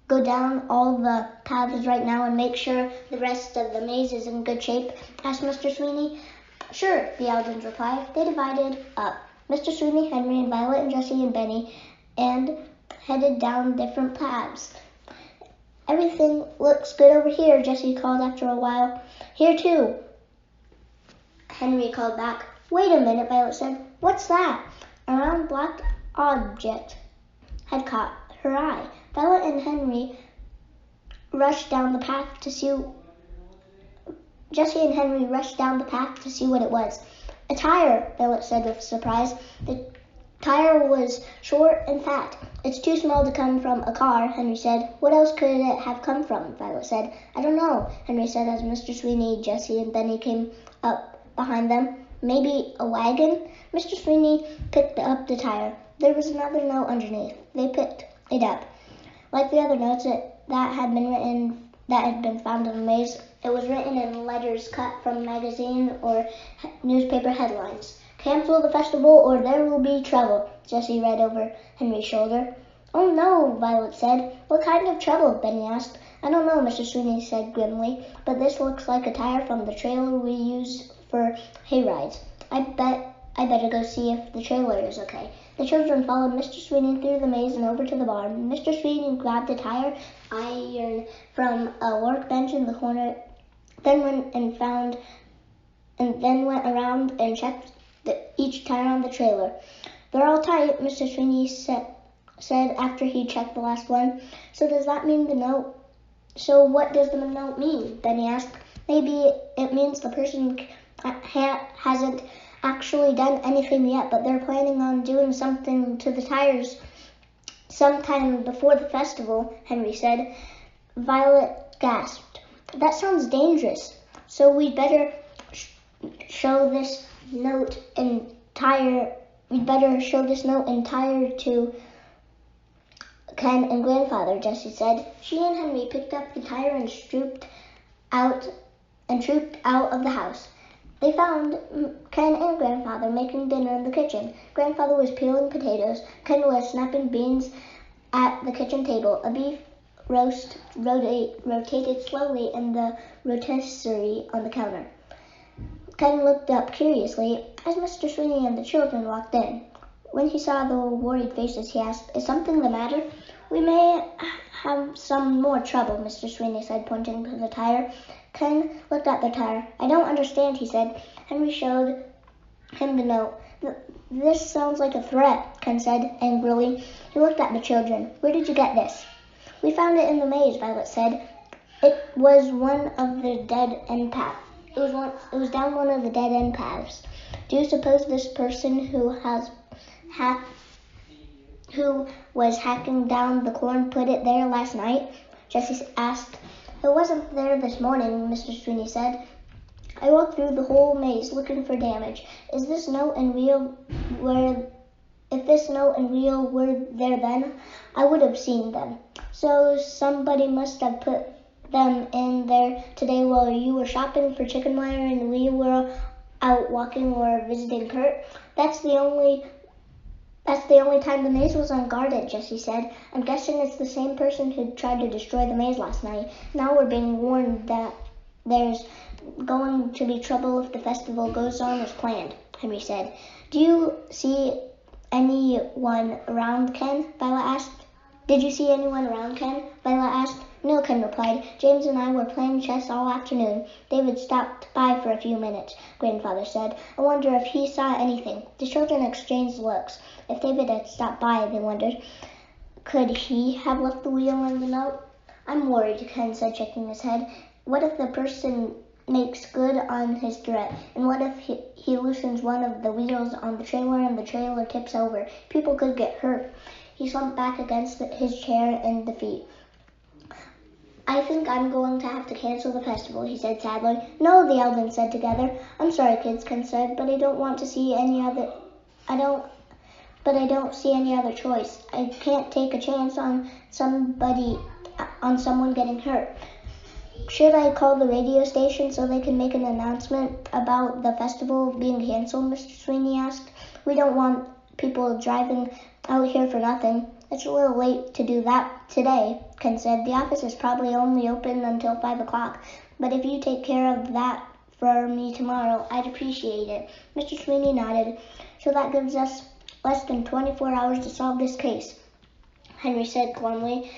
go down all the paths right now and make sure the rest of the maze is in good shape? Asked Mr. Sweeney. Sure, the Eldons replied. They divided up. Mr. Sweeney, Henry, and Violet, and Jessie and Benny, and headed down different paths. Everything looks good over here, Jessie called after a while. Here too, Henry called back. Wait a minute, Violet said. What's that? A round black object had caught her eye. Violet and Henry rushed down the path to see. Jessie and Henry rushed down the path to see what it was. A tire, Violet said with surprise. The tire was short and fat. It's too small to come from a car, Henry said. What else could it have come from? Violet said. I don't know, Henry said as Mr. Sweeney, Jessie, and Benny came up behind them. Maybe a wagon? Mr. Sweeney picked up the tire. There was another note underneath. They picked it up. Like the other notes that had been found in the maze, it was written in letters cut from magazine or newspaper headlines. Cancel the festival or there will be trouble, Jessie read over Henry's shoulder. Oh no, Violet said. What kind of trouble? Benny asked. I don't know, Mr. Sweeney said grimly, but this looks like a tire from the trailer we use for hay rides. I better go see if the trailer is okay. The children followed Mr. Sweeney through the maze and over to the barn. Mr. Sweeney grabbed the tire iron from a workbench in the corner, then went around and checked each tire on the trailer. They're all tight, Mr. Sweeney said after he checked the last one. So does that mean the note? So what does the note mean? Benny asked. Maybe it means the person hasn't actually done anything yet, but they're planning on doing something to the tires sometime before the festival, Henry said. Violet gasped. That sounds dangerous. So we'd better show this note entire to Ken and Grandfather, Jessie said. She and Henry picked up the tire and trooped out of the house. They found Ken and Grandfather making dinner in the kitchen. Grandfather was peeling potatoes. Ken was snapping beans at the kitchen table. A beef roast rotated slowly in the rotisserie on the counter. Ken looked up curiously as Mr. Sweeney and the children walked in. When he saw the worried faces, he asked, Is something the matter? We may have some more trouble, Mr. Sweeney said, pointing to the tire. Ken looked at the tire. I don't understand, he said. Henry showed him the note. This sounds like a threat, Ken said angrily. He looked at the children. Where did you get this? We found it in the maze, Violet said. It was one of the dead-end paths. It was down one of the dead-end paths. Do you suppose this person who was hacking down the corn put it there last night? Jessie asked. It wasn't there this morning, Mr. Sweeney said. I walked through the whole maze looking for damage. If this note and wheel were there then, I would have seen them. So somebody must have put them in there today while you were shopping for chicken wire and we were out walking or visiting Kurt. That's the only time the maze was unguarded, Jessie said. I'm guessing it's the same person who tried to destroy the maze last night. Now we're being warned that there's going to be trouble if the festival goes on as planned, Henry said. Do you see anyone around, Ken? Violet asked. Did you see anyone around, Ken? Violet asked. No, Ken replied. James and I were playing chess all afternoon. David stopped by for a few minutes, Grandfather said. I wonder if he saw anything. The children exchanged looks. If David had stopped by, they wondered, could he have left the wheel and the note? I'm worried, Ken said, shaking his head. What if the person makes good on his threat? And what if he loosens one of the wheels on the trailer and the trailer tips over? People could get hurt. He slumped back against his chair in defeat. I think I'm going to have to cancel the festival, he said sadly. No, the Eldons said together. I'm sorry, kids, Ken said, but I don't see any other choice. I can't take a chance on someone getting hurt. Should I call the radio station so they can make an announcement about the festival being canceled? Mr. Sweeney asked. We don't want people driving out here for nothing. It's a little late to do that today, Ken said. The office is probably only open until 5 o'clock, but if you take care of that for me tomorrow, I'd appreciate it. Mr. Sweeney nodded. So that gives us less than 24 hours to solve this case, Henry said glumly.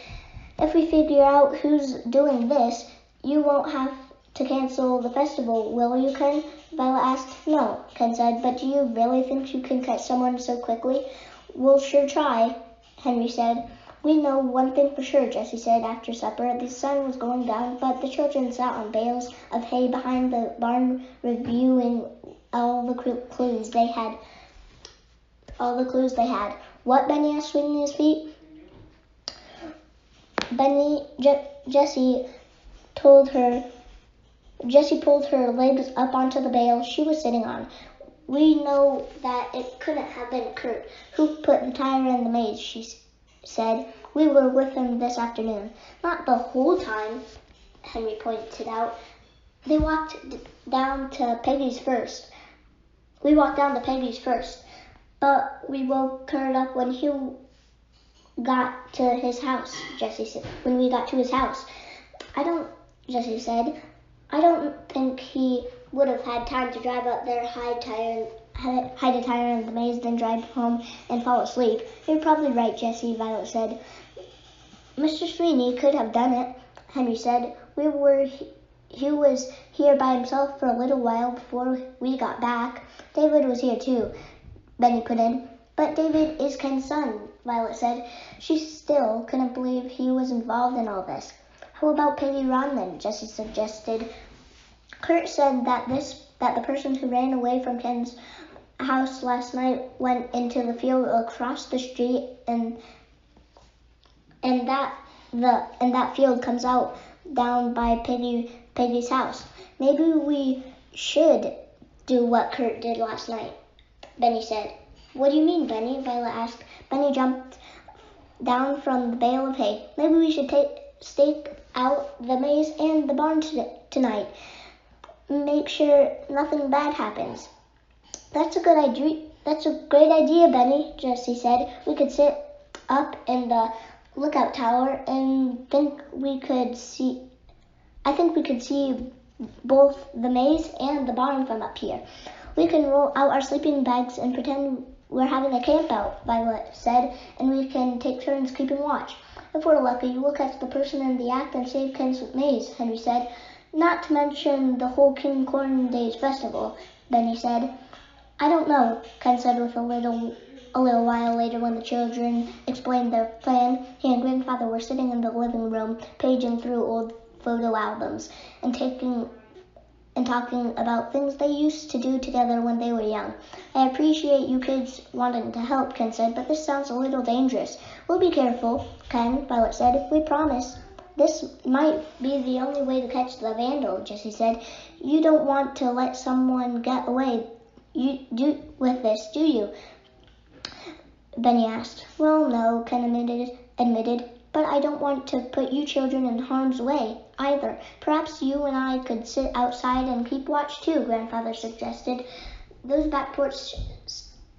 If we figure out who's doing this, you won't have to cancel the festival, will you, Ken? Violet asked. No, Ken said, but do you really think you can catch someone so quickly? We'll sure try, Henry said. We know one thing for sure, Jessie said after supper. The sun was going down, but the children sat on bales of hay behind the barn reviewing all the clues they had. What? Benny asked, swinging his feet. Jessie pulled her legs up onto the bale she was sitting on. We know that it couldn't have been Kurt who put the tire in the maze, she said. We were with him this afternoon. Not the whole time, Henry pointed out. We walked down to Peggy's first, but we woke Kurt up when he got to his house, Jessie said. When we got to his house. Jessie said, I don't think he would have had time to drive up there, hide a tire in the maze, then drive home and fall asleep. You're probably right, Jessie, Violet said. Mr. Sweeney could have done it, Henry said. He was here by himself for a little while before we got back. David was here too, Benny put in. But David is Ken's son, Violet said. She still couldn't believe he was involved in all this. How about Peggy Ron then? Jessie suggested. Kurt said that the person who ran away from Ken's house last night went into the field across the street, and that field comes out down by Peggy's house. Maybe we should do what Kurt did last night, Benny said. What do you mean, Benny? Violet asked. Benny jumped down from the bale of hay. Maybe we should stake out the maze and the barn tonight. Make sure nothing bad happens. That's a great idea, Benny, Jessie said. We could sit up in the lookout tower and I think we could see both the maze and the barn from up here. We can roll out our sleeping bags and pretend we're having a camp out, Violet said, and we can take turns keeping watch. If we're lucky, we'll catch the person in the act and save Ken's maze, Henry said. Not to mention the whole King Corn Days festival, Benny said. I don't know, Ken said with a little while later when the children explained their plan. He and Grandfather were sitting in the living room, paging through old photo albums and talking about things they used to do together when they were young. I appreciate you kids wanting to help, Ken said, but this sounds a little dangerous. We'll be careful, Ken, Violet said. We promise. This might be the only way to catch the vandal, Jessie said. You don't want to let someone get away with this, do you? Benny asked. Well, no, Ken admitted, but I don't want to put you children in harm's way either. Perhaps you and I could sit outside and keep watch too, Grandfather suggested. Those back porch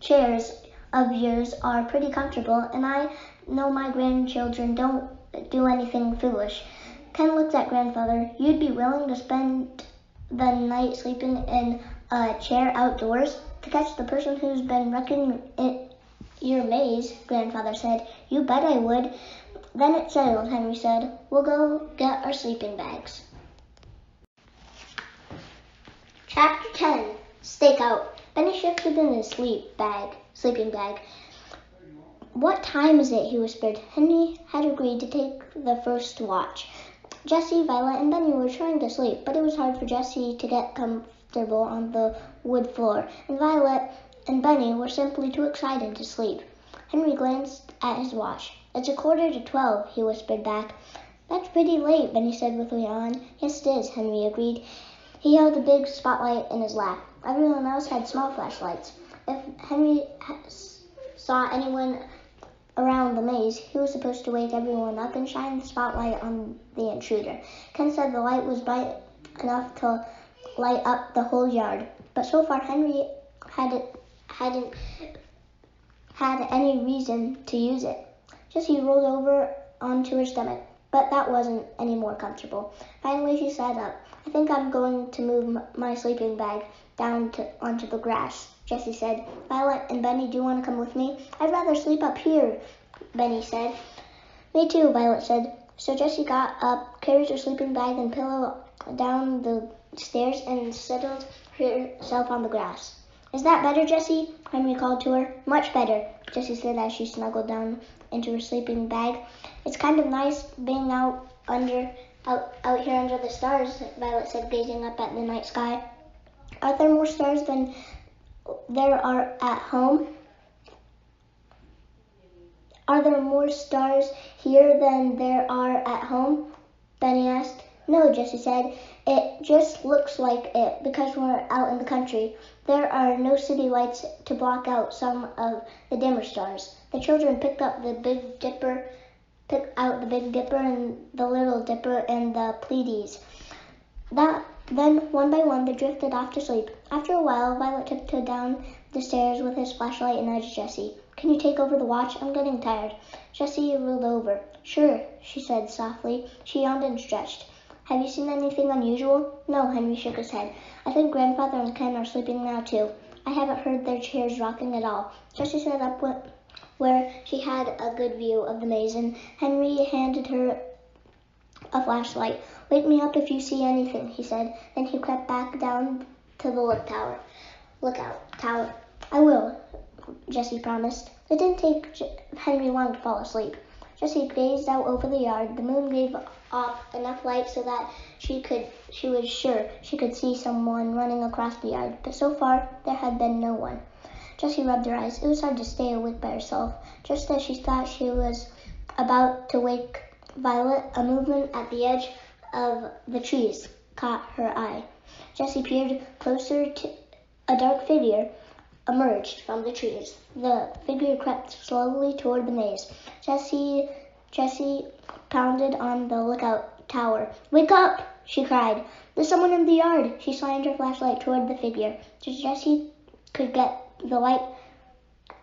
chairs of yours are pretty comfortable, and I know my grandchildren don't do anything foolish. Ken looked at Grandfather. You'd be willing to spend the night sleeping in a chair outdoors to catch the person who's been wrecking your maze, Grandfather said. You bet I would. Then it's settled, Henry said. We'll go get our sleeping bags. Chapter 10. Stakeout. Benny shifted in his sleeping bag. What time is it? He whispered. Henry had agreed to take the first watch. Jessie, Violet, and Benny were trying to sleep, but it was hard for Jessie to get comfortable on the wood floor, and Violet and Benny were simply too excited to sleep. Henry glanced at his watch. It's 11:45, he whispered back. That's pretty late, Benny said with a yawn. Yes, it is, Henry agreed. He held a big spotlight in his lap. Everyone else had small flashlights. If Henry saw anyone around the maze. He was supposed to wake everyone up and shine the spotlight on the intruder. Ken said the light was bright enough to light up the whole yard, but so far Henry hadn't had any reason to use it. Jessie rolled over onto her stomach, but that wasn't any more comfortable. Finally, she sat up. I think I'm going to move my sleeping bag down onto the grass, Jessie said. Violet and Benny, do you want to come with me? I'd rather sleep up here, Benny said. Me too, Violet said. So Jessie got up, carried her sleeping bag and pillow down the stairs, and settled herself on the grass. Is that better, Jessie? Henry called to her. Much better, Jessie said as she snuggled down into her sleeping bag. It's kind of nice being out here under the stars, Violet said, gazing up at the night sky. Are there more stars than there are at home? Are there more stars here than there are at home? Benny asked. No, Jessie said. It just looks like it because we're out in the country. There are no city lights to block out some of the dimmer stars. The children picked out the Big Dipper and the Little Dipper and the Pleiades. Then, one by one, they drifted off to sleep. After a while, Violet tiptoed down the stairs with his flashlight and nudged Jessie. Can you take over the watch? I'm getting tired. Jessie rolled over. Sure, she said softly. She yawned and stretched. Have you seen anything unusual? No, Henry shook his head. I think Grandfather and Ken are sleeping now, too. I haven't heard their chairs rocking at all. Jessie sat up where she had a good view of the maze, and Henry handed her a flashlight. Wake me up if you see anything, he said. Then he crept back down to the lookout tower. I will, Jessie promised. It didn't take Henry long to fall asleep. Jessie gazed out over the yard. The moon gave off enough light so that she was sure she could see someone running across the yard, but so far there had been no one. Jessie rubbed her eyes. It was hard to stay awake by herself. Just as she thought she was about to wake Violet, a movement at the edge of the trees caught her eye. Jessie peered closer. A dark figure emerged from the trees. The figure crept slowly toward the maze. Jessie pounded on the lookout tower. Wake up! She cried. There's someone in the yard. She shined her flashlight toward the figure. Jessie could get the light,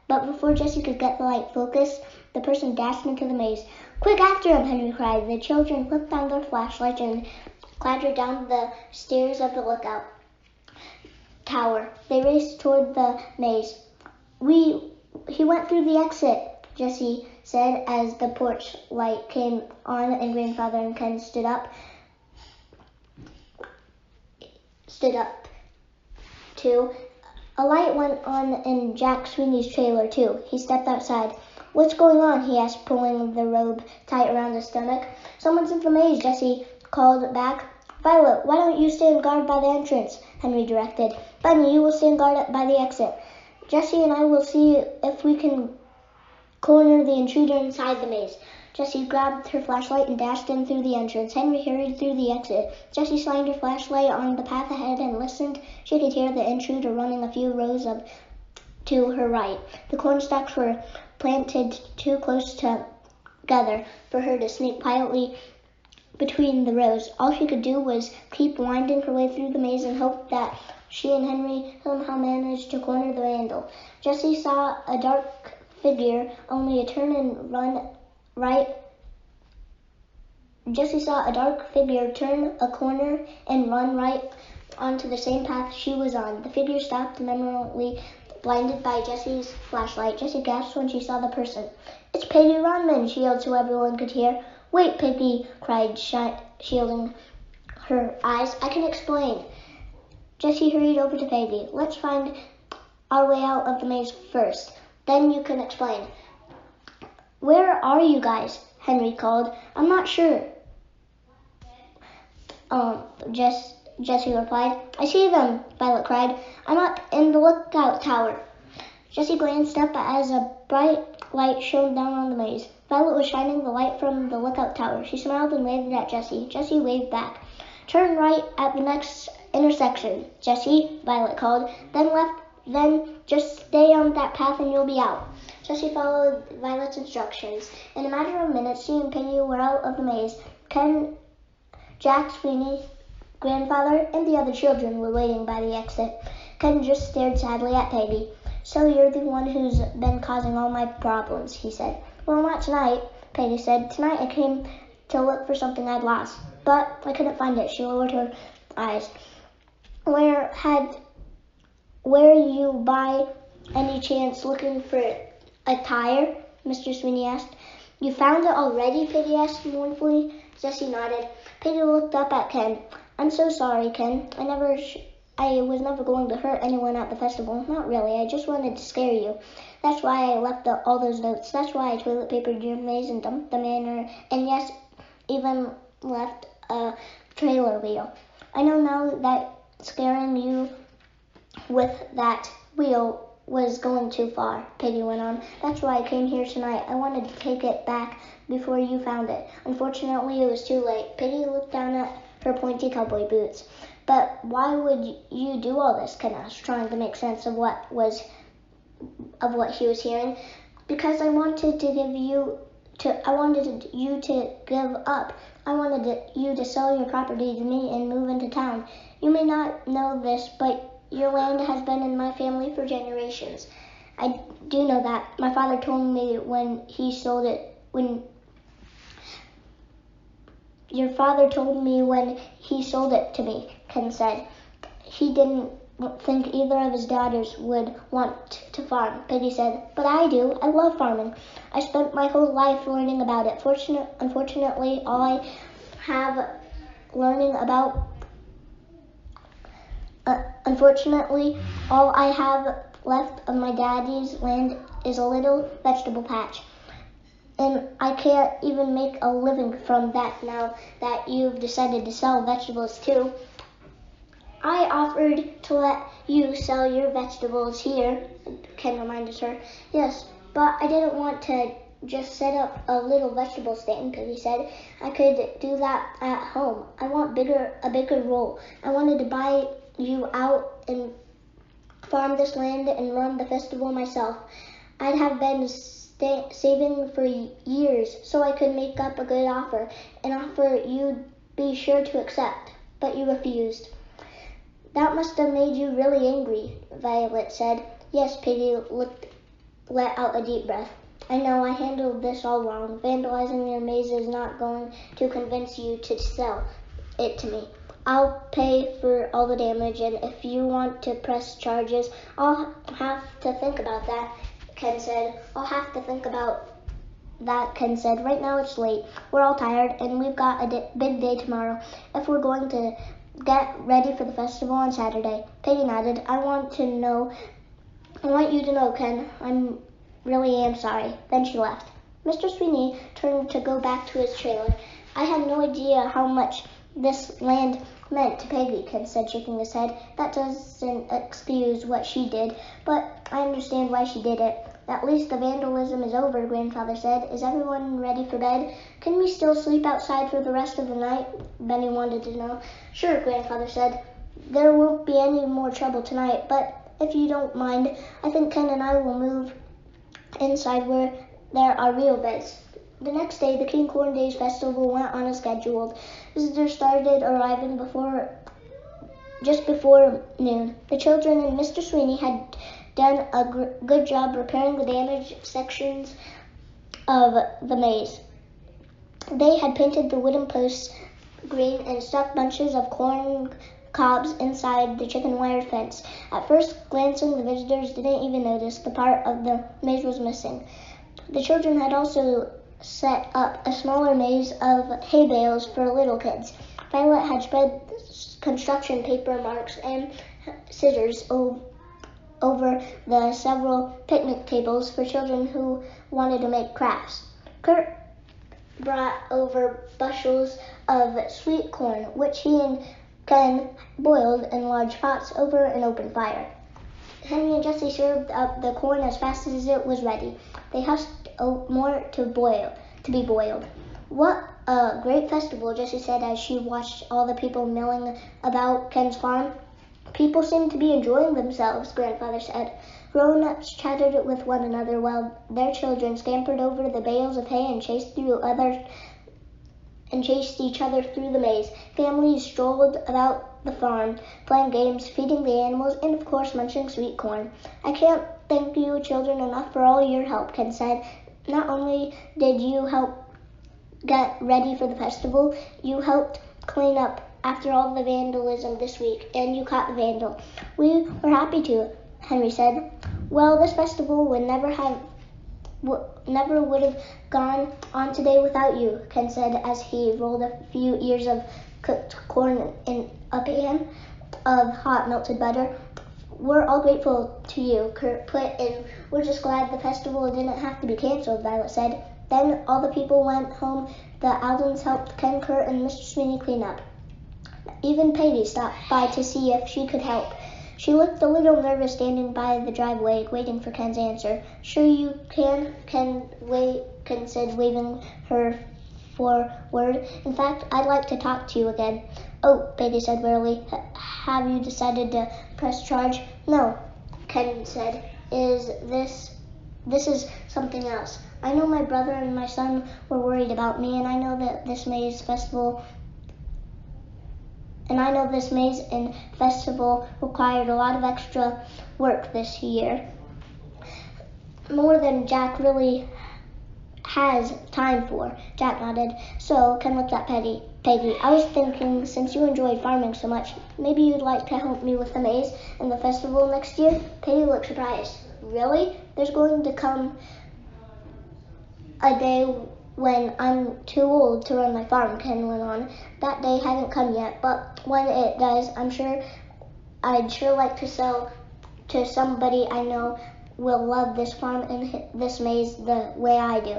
but before Jessie could get the light focused, the person dashed into the maze. Quick, after him! Henry cried. The children flipped on their flashlights and clattered down the stairs of the lookout tower. They raced toward the maze. He went through the exit, Jessie said as the porch light came on and Grandfather and Ken stood up too. A light went on in Jack Sweeney's trailer too. He stepped outside. What's going on? He asked, pulling the robe tight around his stomach. Someone's in the maze, Jessie called back. Violet, why don't you stand guard by the entrance? Henry directed. Bunny, you will stand guard by the exit. Jessie and I will see if we can corner the intruder inside the maze. Jessie grabbed her flashlight and dashed in through the entrance. Henry hurried through the exit. Jessie shined her flashlight on the path ahead and listened. She could hear the intruder running a few rows to her right. The cornstalks were planted too close together for her to sneak quietly between the rows. All she could do was keep winding her way through the maze and hope that she and Henry somehow managed to corner the vandal. Jessie saw a dark figure only a turn and run right. Jessie saw a dark figure turn a corner and run right onto the same path she was on. The figure stopped, momentarily blinded by Jessie's flashlight. Jessie gasped when she saw the person. It's Peggy Ronman, she yelled so everyone could hear. Wait, Peggy, cried, shielding her eyes. I can explain. Jessie hurried over to Peggy. Let's find our way out of the maze first. Then you can explain. Where are you guys? Henry called. I'm not sure. Jessie replied. I see them, Violet cried. I'm up in the lookout tower. Jessie glanced up as a bright light shone down on the maze. Violet was shining the light from the lookout tower. She smiled and waved at Jessie. Jessie waved back. Turn right at the next intersection, Jessie, Violet called. Then just stay on that path and you'll be out. Jessie followed Violet's instructions. In a matter of minutes, she and Peggy were out of the maze. Ken, Jack, Sweeney, Grandfather, and the other children were waiting by the exit. Ken just stared sadly at Peggy. "So you're the one who's been causing all my problems," he said. "Well, not tonight," Peggy said. "Tonight I came to look for something I'd lost, but I couldn't find it." She lowered her eyes. Were you by any chance looking for a tire?" Mr. Sweeney asked. "You found it already?" Peggy asked mournfully. Jessie nodded. Peggy looked up at Ken. "I'm so sorry, Ken. I was never going to hurt anyone at the festival. Not really. I just wanted to scare you. That's why I left all those notes. That's why I toilet papered your maze and dumped them in her, and yes, even left a trailer wheel. I know now that scaring you with that wheel was going too far," Peggy went on. "That's why I came here tonight. I wanted to take it back before you found it. Unfortunately, it was too late." Peggy looked down at her pointy cowboy boots. "But why would you do all this?" Ken asked, trying to make sense of what he was hearing. "Because I wanted you to give up. I wanted you to sell your property to me and move into town. You may not know this, but your land has been in my family for generations." "I do know that. My father told me when he sold it to me," Ken said. "He didn't think either of his daughters would want to farm." Peggy said, "But I do. I love farming. I spent my whole life learning about it. Unfortunately, all I have left of my daddy's land is a little vegetable patch. And I can't even make a living from that now that you've decided to sell vegetables too." "I offered to let you sell your vegetables here," Ken reminded her. "Yes, but I didn't want to just set up a little vegetable stand," Peggy said. "I could do that at home. I want a bigger role. I wanted to buy you out and farm this land and run the festival myself. I'd have been saving for years so I could make up a good offer, an offer you'd be sure to accept, but you refused." "That must have made you really angry," Violet said. "Yes," Peggy let out a deep breath. "I know I handled this all wrong. Vandalizing your maze is not going to convince you to sell it to me. I'll pay for all the damage, and if you want to press charges, I'll have to think about that," Ken said. Ken said. "Right now it's late. We're all tired, and we've got a big day tomorrow if we're going to get ready for the festival on Saturday." Peggy nodded. I want you to know, Ken, I really am sorry." Then she left. Mr. Sweeney turned to go back to his trailer. "I had no idea how much this land meant to Peggy," Ken said, shaking his head. "That doesn't excuse what she did, but I understand why she did it." "At least the vandalism is over," Grandfather said. "Is everyone ready for bed? Can we still sleep outside for the rest of the night?" Benny wanted to know. "Sure," Grandfather said. "There won't be any more trouble tonight, but if you don't mind, I think Ken and I will move inside where there are real beds." The next day, the King Corn Days Festival went on as scheduled. Visitors started arriving just before noon. The children and Mr. Sweeney had done a good job repairing the damaged sections of the maze. They had painted the wooden posts green and stuck bunches of corn cobs inside the chicken wire fence. At first glancing, the visitors didn't even notice the part of the maze was missing. The children had also set up a smaller maze of hay bales for little kids. Violet had spread construction paper marks and scissors over the several picnic tables for children who wanted to make crafts. Kurt brought over bushels of sweet corn, which he and Ken boiled in large pots over an open fire. Henry and Jessie served up the corn as fast as it was ready. They husked more to be boiled. "What a great festival," Jessie said as she watched all the people milling about Ken's farm. "People seem to be enjoying themselves," Grandfather said. Grown-ups chattered with one another while their children scampered over the bales of hay and chased each other through the maze. Families strolled about the farm, playing games, feeding the animals, and of course munching sweet corn. I can't thank you children enough for all your help, Ken said. Not only did you help get ready for the festival, you helped clean up after all the vandalism this week, and you caught the vandal. We were happy to, Henry said. Well, this festival would never would have gone on today without you, Ken said as he rolled a few ears of cooked corn in a pan of hot melted butter. We're all grateful to you, Kurt put in. We're just glad the festival didn't have to be canceled, Violet said. Then all the people went home. The Aldens helped Ken, Kurt, and Mr. Sweeney clean up. Even Peggy stopped by to see if she could help. She looked a little nervous standing by the driveway, waiting for Ken's answer. Sure you can, Ken said, waving her forward. In fact, I'd like to talk to you again. Oh, Peggy said wearily. Have you decided to press charge? No, Ken said. This is something else. I know my brother and my son were worried about me, and I know that this maze and festival required a lot of extra work this year. More than Jack really has time for. Jack nodded. So Ken looked at Peggy. I was thinking, since you enjoyed farming so much, maybe you'd like to help me with the maze and the festival next year? Peggy looked surprised. Really? There's going to come a day when I'm too old to run my farm, Ken went on. That day hasn't come yet, but when it does, I'd sure like to sell to somebody I know will love this farm and this maze the way I do.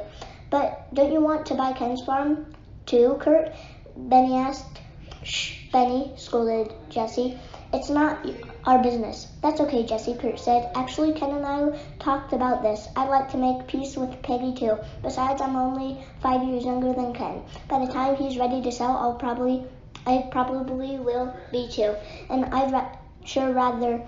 But don't you want to buy Ken's farm too, Kurt? Benny asked. Shh, Benny, scolded Jessie. It's not our business. That's okay, Jessie, Kurt said. Actually, Ken and I talked about this. I'd like to make peace with Peggy too. Besides, I'm only 5 years younger than Ken. By the time he's ready to sell, I probably will be too. And I'd sure rather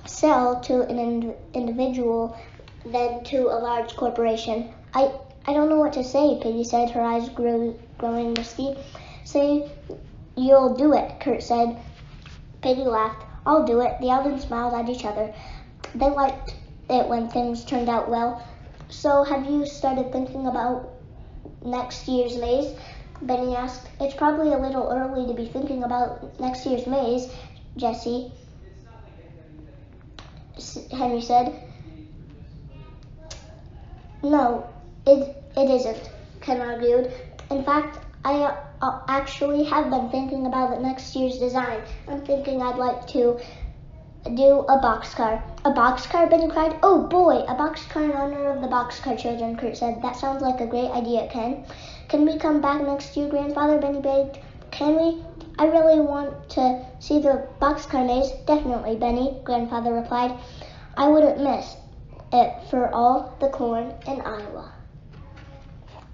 sell to an individual than to a large corporation. I don't know what to say, Peggy said, her eyes growing misty. Say you'll do it, Kurt said. Peggy laughed. I'll do it. The Aldens smiled at each other. They liked it when things turned out well. So have you started thinking about next year's maze? Benny asked. It's probably a little early to be thinking about next year's maze, Jessie, Henry said. No, it isn't, Ken argued. In fact, I actually have been thinking about the next year's design. I'm thinking I'd like to do a boxcar. A boxcar? Benny cried. Oh boy, a boxcar in honor of the Boxcar children, Kurt said. That sounds like a great idea, Ken. Can we come back next year, Grandfather? Benny begged. Can we? I really want to see the boxcar maze. Definitely, Benny, Grandfather replied. I wouldn't miss it for all the corn in Iowa.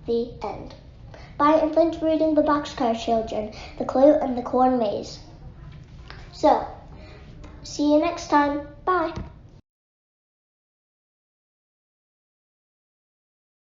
The end. Bye, and thanks for reading The Boxcar Children, The Clue and the Corn Maze. So, see you next time. Bye.